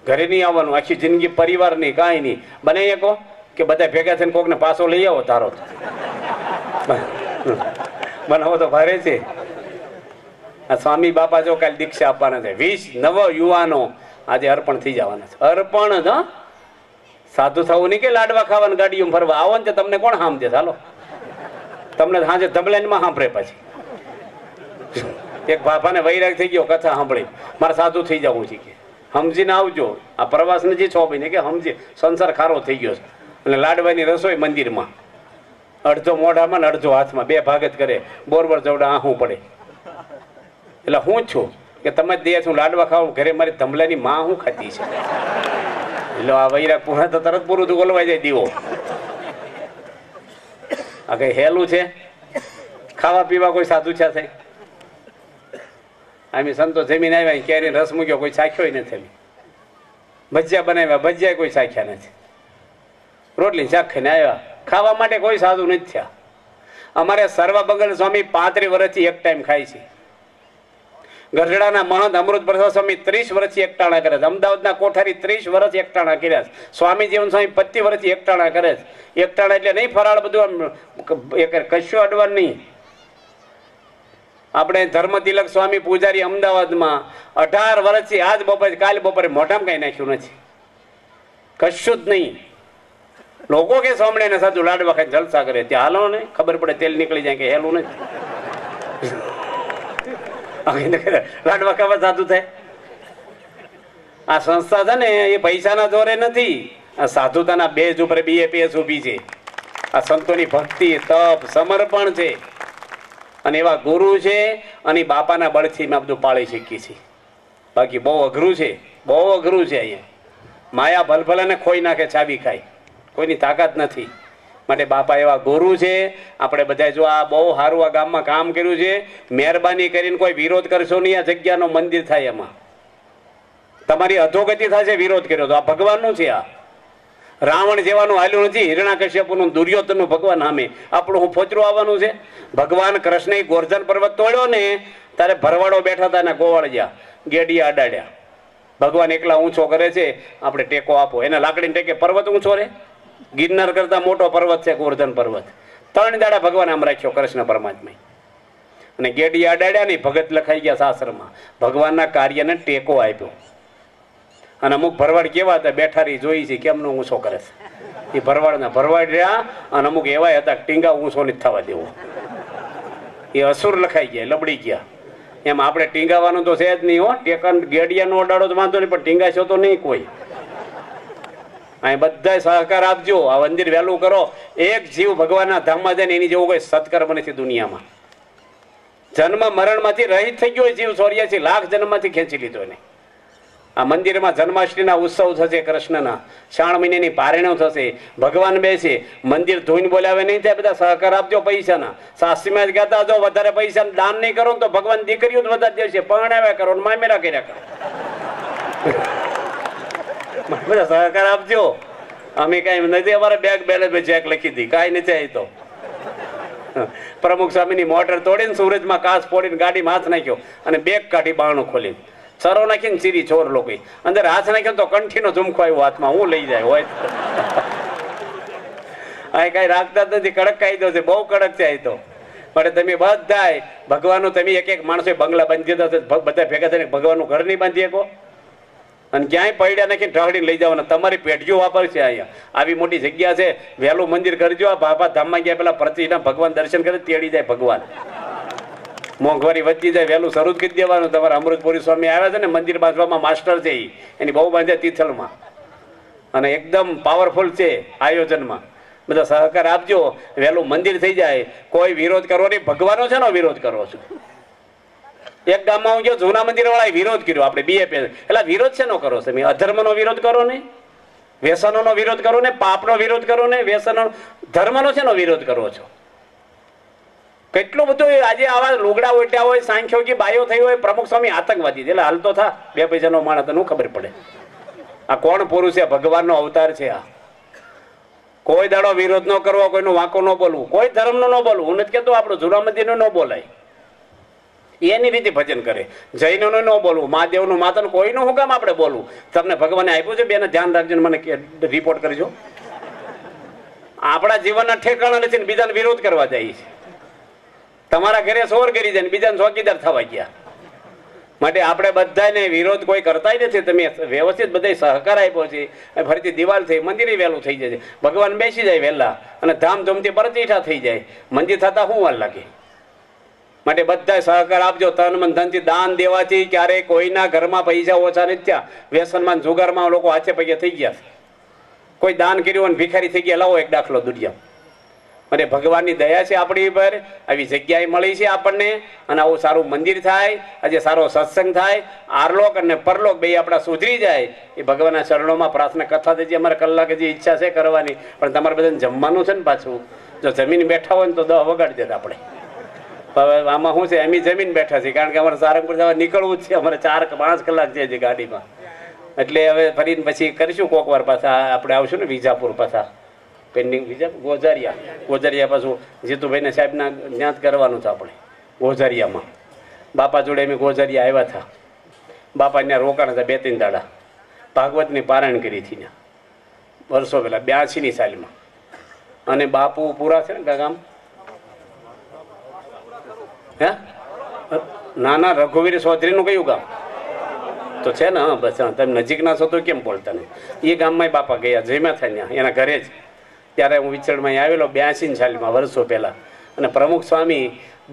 ઘરે નહીં આવવાનું, આખી જિંદગી પરિવાર નહીં, કાંઈ નહીં. બનાવી શકો કે બધા ભેગા થઈને કોકને પાછો લઈ આવો તારો બનાવો તો ભારે છે. આ સ્વામી બાપા જો કાલે દીક્ષા આપવાના છે. 20 નવ યુવાનો આજે અર્પણ થઈ જવાના છે. અર્પણ જ સાધુ થવું નહીં કે લાડવા ખાવાનું ગાડીઓ ફરવા આવો ને તમને કોણ હામ દે? ચાલો તમને સાંજે ધબલાઈમાં સાંભળે. પછી એક બાપાને વૈરાગ થઈ ગયો કથા સાંભળી, મારે સાધુ થઈ જવું છે કે સમજીને આવજો. આ પ્રવાસ નથી 6 મહિને કે સમજી સંસાર ખારો થઈ ગયો છે. અને લાડવાની રસોઈ મંદિરમાં, અડધો મોઢામાં ને અડધો હાથમાં, 2 ભાગ જ કરે. બોરબર જવડા આહું પડે. એટલે હું છું કે તમે દે છું લાડવા ખાવું, ઘરે મારી ધમલાની માં હું ખાતી છે. એટલે આ વૈરાગ પૂરા તો તરત પૂરું તો ગોલવાઈ જાય દીવો. આ કઈ હેલું છે? ખાવા પીવા કોઈ સાધુ છે? થાય આમ સંતો જમીન આવ્યા, કેરી રસ મૂક્યો, કોઈ ચાખ્યો નથી. ભજીયા બનાવ્યા, ભજીયા કોઈ ચાખ્યા નથી. રોટલી શાક ખાઈને આવ્યા, ખાવા માટે કોઈ સાધુ નથી થયા. અમારે સર્વબંગલ સ્વામી 35 વર્ષથી એક ટાઈમ ખાય છે. ગઢડાના મહંત અમૃત પ્રસાદ સ્વામી 30 વર્ષથી એકટાણા કરે છે. અમદાવાદના કોઠારી 30 વર્ષ એકટાણા કર્યા છે. સ્વામી જીવન સ્વામી 25 વર્ષથી એકટાણા કરે છે. એકટાણા એટલે નહીં ફરાળ બધું, કશું અડવાનું નહીં. આપણે ધર્મ તિલક સ્વામી પૂજારી અમદાવાદમાં 18 વર્ષથી આજ બપોરે કાલે બપોરે મોઢામાં કઈ નાખ્યું નથી, કશું જ નહીં. લોકો કે સોમણે સાધુ લાડવા ખાઈ જલસા કરે, ત્યાં હાલો ને ખબર પડે તેલ નીકળી જાય કે હેલું નથી. લાડવા ખાવા સાધુ થાય? આ સંસ્થા છે ને એ પૈસાના જોરે નથી, આ સાધુતાના બેઝ ઉપર બીએપીએસ ઊભી છે. આ સંતોની ભક્તિ, તપ, સમર્પણ છે. અને એવા ગુરુ છે, અને બાપાના બળથી મેં બધું પાળી શીખી છે. બાકી બહુ અઘરું છે, બહુ અઘરું છે. અહીંયા માયા ભલભલાને ખોઈ નાખે, ચાવી ખાય, કોઈની તાકાત નથી. માટે બાપા એવા ગુરુ છે. આપણે બધા જો આ બહુ સારું આ ગામમાં કામ કર્યું છે. મહેરબાની કરીને કોઈ વિરોધ કરશો નહીં. આ જગ્યાનો મંદિર થાય એમાં તમારી અધોગતિ થશે. વિરોધ કર્યો તો આ ભગવાનનું છે. આ રાવણ જેવાનું હાલ્યું નથી. હિરણાકશ્યપનું, દુર્યોધનનું ભગવાન સામે આપણું હું ફોચરું આવવાનું છે? ભગવાન કૃષ્ણ ગોર્ધન પર્વત તોડ્યો ને ત્યારે ભરવાડો બેઠા હતા, ગોવાળિયા ગેડિયા અડાડ્યા. ભગવાન એકલા ઊંચો કરે છે, આપણે ટેકો આપો. એને લાકડીને ટેકે પર્વત ઊંચો રે? ગિરનાર કરતા મોટો પર્વત છે ગોર્ધન પર્વત. 3 દાડા ભગવાન આમ રાખ્યો કૃષ્ણ પરમાત્મા. અને ગેડિયા અડાડ્યા નહીં, ભગત લખાઈ ગયા શાસ્ત્રમાં. ભગવાનના કાર્યને ટેકો આપ્યો. અને અમુક ભરવાડ કેવા હતા, બેઠારી જોઈ છે કેમનો ઊંચો કરે છે. એ ભરવાડના ભરવાડ રહ્યા. અને અમુક એવા હતા ટીંગા ઊંચો નથી થવા દેવો. એ અસુર લખાઈ ગયા, લબડી ગયા. એમ આપણે ટીંગાવાનું તો છે જ નહીં હો. ટેકન ગેડિયાનો અડાડો તો વાંધો નહીં, પણ ટીંગા છો તો નહીં કોઈ. અહીં બધા સહકાર આપજો. આ મંદિર વહેલું કરો. એક જીવ ભગવાનના ધામમાં જાય ને એની જેવો કોઈ સત્કર્મ નથી દુનિયામાં. જન્મ મરણમાંથી રહિત થઈ ગયો જીવ. 84 લાખ જન્મમાંથી ખેંચી લીધો એને. આ મંદિરમાં જન્માષ્ટમીના ઉત્સવ થશે, કૃષ્ણના 6 મહિનાની પારણ્યો થશે. ભગવાન બેસે, મંદિર ધોઈને બોલાવે નહીં થાય. બધા સહકાર આપજો પૈસાના. શાસ્ત્રીમાં જ કહેતા, જો વધારે પૈસા દાન નહીં કરો તો ભગવાન દીકરીઓ જ વધારે દેશે. પરણાવ્યા કરો, મામેરા કર્યા કરો. બધા સહકાર આપજો. અમે કઈ નથી, અમારે બેંક બેલેન્સ ચેક લખી દી, કઈ નથી. આવી તો પ્રમુખ સ્વામીની મોટર તોડીને સુરજમાં કાચ ફોડીને ગાડીમાં હાથ નાખ્યો અને બેગ કાઢી બારણું ખોલીને સરો નાખીને ચીરી ચોર લોકો અંદર હાથ નાખ્યો તો કંઠીનો ઝુમખો આવ્યો હાથમાં. હું લઈ જાય હોય આ કઈ રાખતા જ નથી. કડક કાયદો છે, બહુ કડક છે. આ તો પણ તમે બધા ભગવાનનું તમે એક એક માણસો બંગલા બાંધી દીધા, બધા ભેગા થઈને ભગવાનનું ઘર નહીં બાંધી શકો અને ક્યાંય પૈડા નાખીને ઢહડીને લઈ જવાના. તમારી પેઢીઓ વાપરશે. અહીંયા આવી મોટી જગ્યા છે, વહેલું મંદિર કરજો. આ બાબા ધામમાં ગયા પેલા પ્રતિના ભગવાન દર્શન કરે તેડી જાય ભગવાન. મોંઘવારી વધતી જાય, વહેલું શરૂ જ કરી દેવાનું. તમારા અમૃતપુરી સ્વામી આવ્યા છે ને, મંદિર બાંધવામાં માસ્ટર છે. એની બહુ બાંધ્યા તિથલમાં અને એકદમ પાવરફુલ છે આયોજનમાં. બધા સહકાર આપજો, વહેલું મંદિર થઈ જાય. કોઈ વિરોધ કરવો નહીં. ભગવાનનો છે ને વિરોધ કરવો છો. એક ગામમાં હું ગયો, જૂના મંદિર વાળા વિરોધ કર્યો. આપણે બીએપી એટલે વિરોધ છે નો કરો તમે? અધર્મનો વિરોધ કરો ને, વ્યસનોનો વિરોધ કરો ને, પાપનો વિરોધ કરો ને, વ્યસનો ધર્મનો છે નો વિરોધ કરો છો. કેટલું બધું આજે આવા લુગડા ઉઠ્યા હોય, સાંખ્યો કે બાયો થઈ હોય, પ્રમુખ સ્વામી આતંકવાદી એટલે હાલ તો થા 2 પૈસાનો માણસ તો ખબર પડે આ કોણ પુરુષ છે, ભગવાનનો અવતાર છે. આ કોઈ દાડો વિરોધ ન કરવો, કોઈનો વાંકો ન બોલવું, કોઈ ધર્મનો ન બોલવું. હું નથી કહેતો આપણું જૂના મંદિરનું ન બોલાય, એની રીતે ભજન કરે. જૈનોનું ન બોલવું, મહાદેવનું માતાનું કોઈનું હું કામ આપણે બોલવું? તમને ભગવાને આપ્યું છે, બેને ધ્યાન રાખજો, મને રિપોર્ટ કરજો. આપણા જીવનના ઠેકાણા નથી ને બીજાને વિરોધ કરવા જાય છે. તમારા ઘરે સોર કરી જાય ને બીજાને ચોકીદાર થવા ગયા. માટે આપણે બધાને વિરોધ કોઈ કરતા નથી. તમે વ્યવસ્થિત બધા સહકાર આપ્યો છે, ફરીથી દિવાલ થઈ, મંદિરે વહેલું થઈ જાય, ભગવાન બેસી જાય વહેલા અને ધામધૂમથી પરતીઠા થઈ જાય. મંદિર થતા શું વાર લાગે? માટે બધા સહકાર આપજો. તન મન ધનથી દાન દેવાથી ક્યારેય કોઈના ઘરમાં પૈસા ઓછા નથી થયા. વ્યસનમાં જુગારમાં લોકો હાથે પગે થઈ ગયા. કોઈ દાન કર્યું અને ભિખારી થઈ ગયા. લાવો એક દાખલો દુનિયા. અને ભગવાનની દયા છે આપણી ઉપર, આવી જગ્યાએ મળી છે આપણને અને આવું સારું મંદિર થાય, આજે સારો સત્સંગ થાય, આરલોક અને પરલોક બે આપણા સુધરી જાય. એ ભગવાનના ચરણોમાં પ્રાર્થના. કથા થઈ અમારે કલાક હજી ઈચ્છા છે કરવાની, પણ તમારે બધાને જમવાનું છે ને પાછું. જો જમીન બેઠા હોય ને તો 10 વગાડી દેતા આપણે. હવે આમાં શું છે, અમે જમીન બેઠા છીએ કારણ કે અમારે સારંગપુર જવા નીકળવું જ છે. અમારે 4-5 કલાક છે ગાડીમાં. એટલે હવે ફરીને પછી કરીશું કોક વાર પાછા આપણે આવશું ને વિજાપુર પાછા પેન્ડિંગ. વિજાપુર ગોઝારિયા પાછું જીતુભાઈને સાહેબના જ્ઞાત કરવાનું છે આપણે ગોઝારિયામાં. બાપા જોડે અમે ગોઝારિયા આવ્યા હતા. બાપા ત્યાં રોકાણ હતા 2-3 દાડા. ભાગવતની પારાયણ કરી હતી ત્યાં વર્ષો પહેલાં 82ની સાલમાં. અને બાપુ પૂરા છે ને ગામ. હે ના રઘુવીર ચૌધરીનું કયું ગામ તો છે ને? હા બસ. તમે નજીકના છો તો કેમ બોલતા નહીં? એ ગામમાં બાપા ગયા જમ્યા થાય ત્યાં એના ઘરે જ. ત્યારે હું વિચરણમાં આવેલો 82ની સાલમાં વર્ષો પહેલાં. અને પ્રમુખ સ્વામી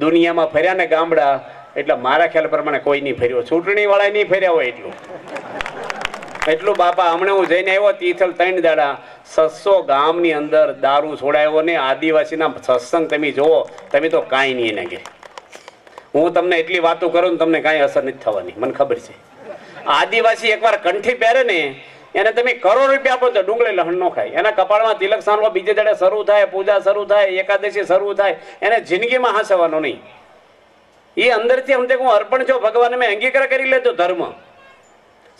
દુનિયામાં ફર્યા ને ગામડા, એટલે મારા ખ્યાલ પ્રમાણે કોઈ નહીં ફર્યો. ચૂંટણીવાળા નહીં ફર્યા હોય એટલું બાપા. હમણાં હું જઈને આવ્યો તિથલ 3 દાડા. 600 ગામની અંદર દારૂ છોડાયો ને આદિવાસીના સત્સંગ તમે જુઓ, તમે તો કાંઈ નહીં એને ઘેર. હું તમને એટલી વાતો કરું ને તમને કાંઈ અસર નથી થવાની, મને ખબર છે. આદિવાસી એકવાર કંઠી પહેરે ને એને તમે કરોડ રૂપિયા આપો તો ડુંગળી લહણ ન ખાય. એના કપાળમાં તિલક સાંભળો બીજે દાડે શરૂ થાય, પૂજા શરૂ થાય, એકાદશી શરૂ થાય, એને જિંદગીમાં હાંસવાનો નહીં. એ અંદરથી અમને હું અર્પણ છો ભગવાન, મેં અંગીકાર કરી લેતો ધર્મ.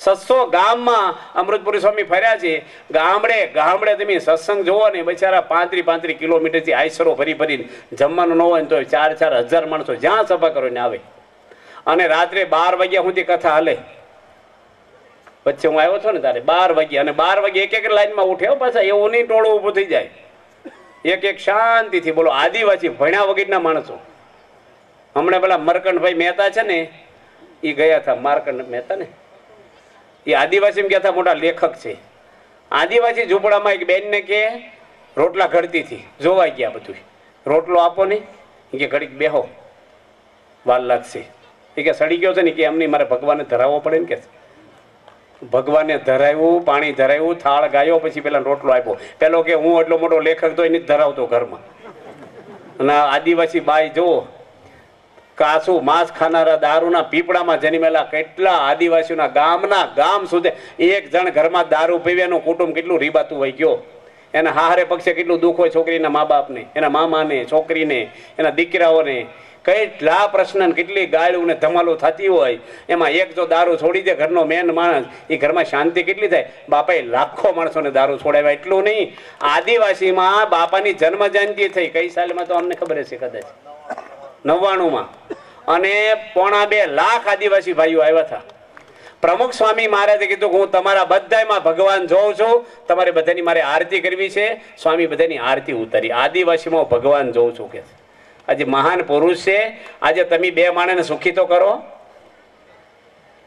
600 ગામમાં અમૃતપુરી સ્વામી ફર્યા છે. ગામડે તમે સત્સંગ જોવો ને, બિચારા 35 કિલોમીટરથી આઈસરો ફરીને જમવાનું ન હોય ને તો 4-4 હજાર માણસો જ્યાં સભા કરો ને આવે. અને રાત્રે 12 વાગ્યા સુધી કથા હાલે. વચ્ચે હું આવ્યો છો ને તારે 12 વાગ્યા, અને 12 વાગે એક લાઈનમાં ઉઠ્યો પાછા. એવું નહીં ટોળું ઊભું થઈ જાય, એક શાંતિથી બોલો. આદિવાસી ભણ્યા વગરના માણસો. હમણાં પેલા મરકંડભાઈ મહેતા છે ને, એ ગયા હતા. માર્કંડ મહેતા ને એ આદિવાસી એમ કહેતા મોટા લેખક છે. આદિવાસી ઝૂંપડામાં એક બેનને કે રોટલા ઘડતીથી જોવાઈ ગયા બધું. રોટલો આપો ને કે ઘડીક બેહો વાર લાગશે. એ કે સડી ગયો છે ને કે એમની મારે ભગવાનને ધરાવવો પડે ને. કે ભગવાનને ધરાવ્યું, પાણી ધરાવ્યું, થાળ ગાયો, પછી પેલા રોટલો આપ્યો. પેલો કે હું એટલો મોટો લેખક તો એને જ ધરાવતો ઘરમાં. અને આદિવાસી બાઈ જુઓ, કાસું માંસ ખાનારા દારૂના પીપળામાં જન્મેલા કેટલા આદિવાસીઓના ગામ સુધી એક જણ ઘરમાં દારૂ પીવેનું કુટુંબ કેટલું રીબાતું હોય ગયો. એના હારે પક્ષે કેટલું દુઃખ હોય છોકરીના મા બાપને, એના મામાને, છોકરીને, એના દીકરાઓને. કેટલા પ્રશ્ન કેટલી ગાળું ને ધમાલું થતી હોય, એમાં એક જો દારૂ છોડી દે ઘરનો મેન માણસ, એ ઘરમાં શાંતિ કેટલી થાય. બાપાએ લાખો માણસોને દારૂ છોડાવ્યા. એટલું નહીં, આદિવાસીમાં બાપાની જન્મ જયંતિ થઈ કઈ સાલમાં તો અમને ખબર હશે, કદાચ 99માં, અને 1.25 લાખ આદિવાસી ભાઈઓ આવ્યા હતા. પ્રમુખ સ્વામી મહારાજે કીધું હું તમારા બધામાં ભગવાન જોઉં છું, તમારે બધાની મારે આરતી કરવી છે. સ્વામી બધાની આરતી ઉતારી. આદિવાસીમાં ભગવાન જોઉં છું કે આજે મહાન પુરુષ છે. આજે તમે બે માણસને સુખી તો કરો,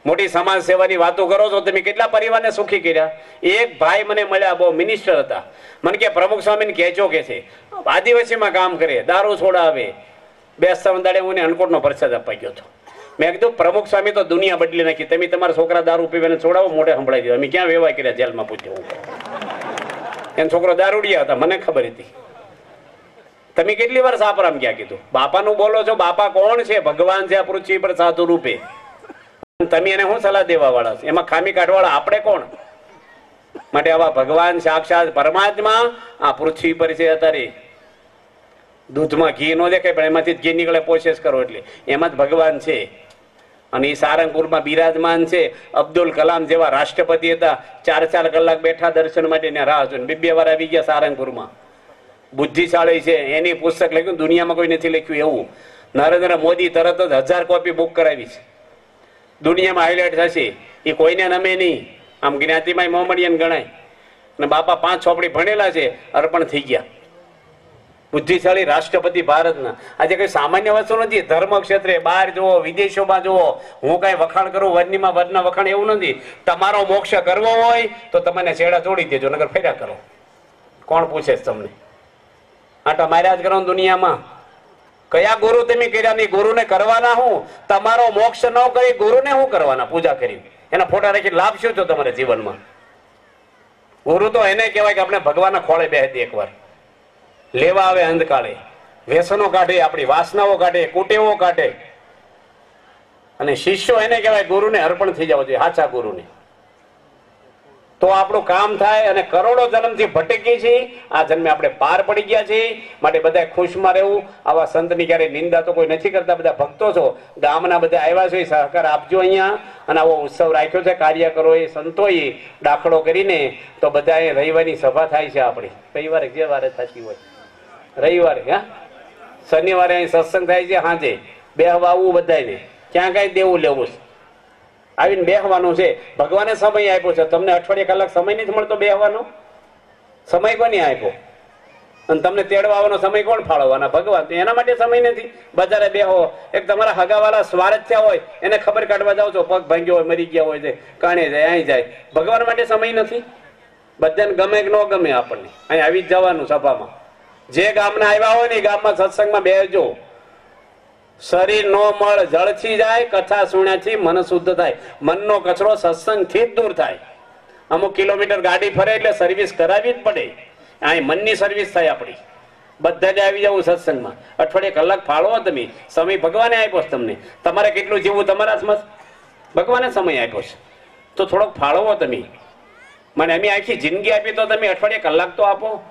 મોટી સમાજ સેવાની વાતો કરો છો. તમે કેટલા પરિવારને સુખી કર્યા. એક ભાઈ મને મળ્યા, બહુ મિનિસ્ટર હતા, મને કે પ્રમુખ સ્વામીને કહેજો કે છે આદિવાસીમાં કામ કરે, દારૂ છોડાવે. 2 દાડે હું અનકોટનો પ્રસાદ આપવા ગયો હતો. મેં કીધું પ્રમુખ સ્વામી તો દુનિયા બદલી નાખી, તમે તમારા છોકરા દારૂ પીવાને છોડાવો, મોઢે સંભળાઈ દીધું. અમે ક્યાં વેવાય કર્યા, જેલમાં પૂછ્યું. એનો છોકરો દારૂડિયા હતા, મને ખબર હતી. તમે કેટલી વાર સાપરામ ક્યાં કીધું. બાપાનું બોલો છો. બાપા કોણ છે? ભગવાન છે આ પૃથ્વી પર સાધુ રૂપે. તમે એને શું સલાહ દેવા વાળા છે? એમાં ખામી કાઢવાળા આપણે કોણ? માટે આવા ભગવાન સાક્ષાત પરમાત્મા આ પૃથ્વી પર છે. અત્યારે દૂધમાં ઘી ન દેખાય પણ એમાંથી ઘી નીકળે, પ્રોસેસ કરો એટલે એમાં જ ભગવાન છે. અને એ સારંગપુરમાં બિરાજમાન છે. અબ્દુલ કલામ જેવા રાષ્ટ્રપતિ હતા, 4 કલાક બેઠા દર્શન માટે ને રાહ જોઈને 2 વાર આવી ગયા સારંગપુરમાં. બુદ્ધિશાળી છે. એની પુસ્તક લખ્યું, દુનિયામાં કોઈ નથી લખ્યું એવું. નરેન્દ્ર મોદી તરત જ 1000 કોપી બુક કરાવી છે. દુનિયામાં હાઇલાઇટ થશે. એ કોઈને નમે નહીં. આમ જ્ઞાતિમાં મોહમ્મડિયન ગણાય. અને બાપા 5 ચોપડી ભણેલા છે, અર્પણ થઈ ગયા. બુદ્ધિશાળી રાષ્ટ્રપતિ ભારતના. આજે કઈ સામાન્ય વસ્તુ નથી. ધર્મ ક્ષેત્રે બહાર જુઓ, વિદેશોમાં જુઓ, હું કઈ વખાણ કરું વનનીમાં વનના વખાણ એવું નથી. તમારો મોક્ષ કરવો હોય તો તમને છેડા જોડી દેજો, નગર ફેર્યા કરો. કોણ પૂછે તમને? આટા માર્યા જ કરો દુનિયામાં. કયા ગુરુ તમે કર્યા નહીં? ગુરુને કરવાના હું? તમારો મોક્ષ ન કરી ગુરુને શું કરવાના? પૂજા કરી એના ફોટા રાખી લાભ શું છો તમારા જીવનમાં? ગુરુ તો એને કહેવાય કે આપણે ભગવાનના ખોળે બેસી એકવાર લેવા આવે અંધકાળે, વ્યસનો કાઢે, આપણી વાસનાઓ કાઢે, કુટેવો કાઢે. અને શિષ્યો એને કહેવાય ગુરુને અર્પણ થઈ જવો જોઈએ, સાચા ગુરુને. તો આપણું કામ થાય. અને કરોડો જન્મથી ભટકી છીએ, આ જન્મે આપણે પાર પડી ગયા છીએ. માટે બધા ખુશમાં રહેવું. આવા સંતની ક્યારેય નિંદા તો કોઈ નથી કરતા. બધા ભક્તો છો, ગામના બધા આવ્યા છે, સહકાર આપજો અહીંયા. અને આવો ઉત્સવ રાખ્યો છે, કાર્ય કરો એ સંતોએ દાખલો કરીને. તો બધા રવિવારની સભા થાય છે આપણી. રવિવારે જે વારે થતી હોય, રવિવારે હા, શનિવારે અહીં સત્સંગ થાય છે સાંજે. બેહવા આવવું બધાને, ક્યાં કઈ દેવું લેવું, આવીને બેહવાનું છે. ભગવાને સમય આપ્યો છે તમને. 48 કલાક સમય નથી મળતો બેહવાનો. સમય કોને આપ્યો? અને તમને તેડવા આવવાનો સમય કોણ ફાળવવાના? ભગવાન. એના માટે સમય નથી. બજારે બેહો. એક તમારા હગાવાલા સ્વાર્થ થયા હોય, એને ખબર કાઢવા જાવ છો, પગ ભાંગ્યો હોય, મરી ગયા હોય, કાણે જાય, અહીં જાય. ભગવાન માટે સમય નથી. બધાને ગમે કે ન ગમે આપણને અહીં આવી જ જવાનું સભામાં. જે ગામના આવ્યા હોય ને એ ગામમાં સત્સંગમાં બેસજો. શરીર નો મળ જળથી જાય, કથા સુણ્યાથી મન શુદ્ધ થાય. મનનો કચરો સત્સંગથી જ દૂર થાય. અમુક કિલોમીટર ગાડી ફરે એટલે સર્વિસ કરાવી જ પડે. અહીં મનની સર્વિસ થાય આપણી. બધાને આવી જવું સત્સંગમાં. 48 કલાક ફાળવો તમે. સમય ભગવાને આપ્યો છે તમને. તમારે કેટલું જીવવું તમારા હાથમાં? ભગવાને સમય આપ્યો છે, તો થોડોક ફાળવો તમે. મને અમે આખી જિંદગી આપી તો તમે 48 કલાક તો આપો.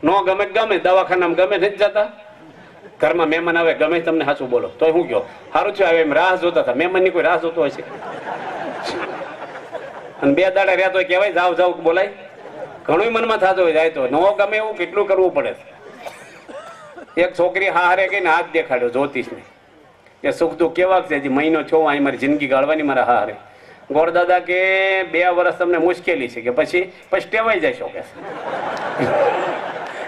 નો ગમે ગમે, દવાખાનામાં ગમે નથી જતા, ઘરમાં મહેમાન આવે ગમે તમને સાચું બોલો તો શું કહો? સારું થયું આવે એમ રાહ જોતા હતા. મહેમાનની કોઈ રાહ જોતો હોય છે? અને 2 દાડા રહ્યા તો કહેવાય જાવ જાવ બોલાય. ઘણું મનમાં થતું હોય, જાય તો ન ગમે એવું કેટલું કરવું પડે. એક છોકરી હારે કહીને હાથ દેખાડ્યો જ્યોતિષને, એ સુખ દુઃખ કેવા છે, હજી મહિનો છો અહીં મારી જિંદગી ગાળવાની મારા હારે. ગોળ દાદા કે 2 વર્ષ તમને મુશ્કેલી છે, કે પછી ટેવાઈ જશો કે.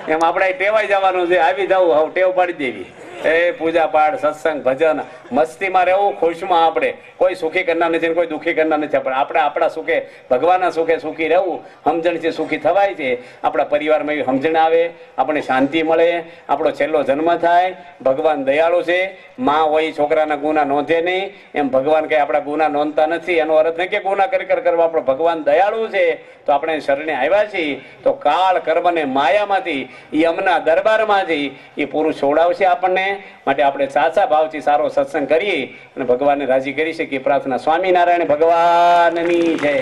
એમ આપણે ટેવાઈ જવાનું છે. આવી જવું, હવે ટેવ પાડી દેવી. એ પૂજા પાઠ, સત્સંગ, ભજન, મસ્તીમાં રહેવું, ખુશમાં. આપણે કોઈ સુખી કરનાર નથી, કોઈ દુઃખી કરનાર નથી. પણ આપણે આપણા સુખે, ભગવાનના સુખે સુખી રહેવું. સમજણથી સુખી થવાય છે. આપણા પરિવારમાં એવી સમજણ આવે, આપણને શાંતિ મળે, આપણો છેલ્લો જન્મ થાય. ભગવાન દયાળુ છે. માં હોય છોકરાના ગુના નોંધે નહીં, એમ ભગવાન કઈ આપણા ગુના નોંધતા નથી. એનો અર્થ નહીં કે ગુના કરવા. આપણો ભગવાન દયાળુ છે, તો આપણે શરણે આવ્યા છીએ. તો કાળ કર્મ ને માયામાંથી, એ અમના દરબારમાંથી એ પૂરું છોડાવશે આપણને. માટે આપણે સાચા ભાવથી સારો સત્સંગ કરીએ અને ભગવાનને રાજી કરી શકીએ. પ્રાર્થના. સ્વામિનારાયણ ભગવાનની જય.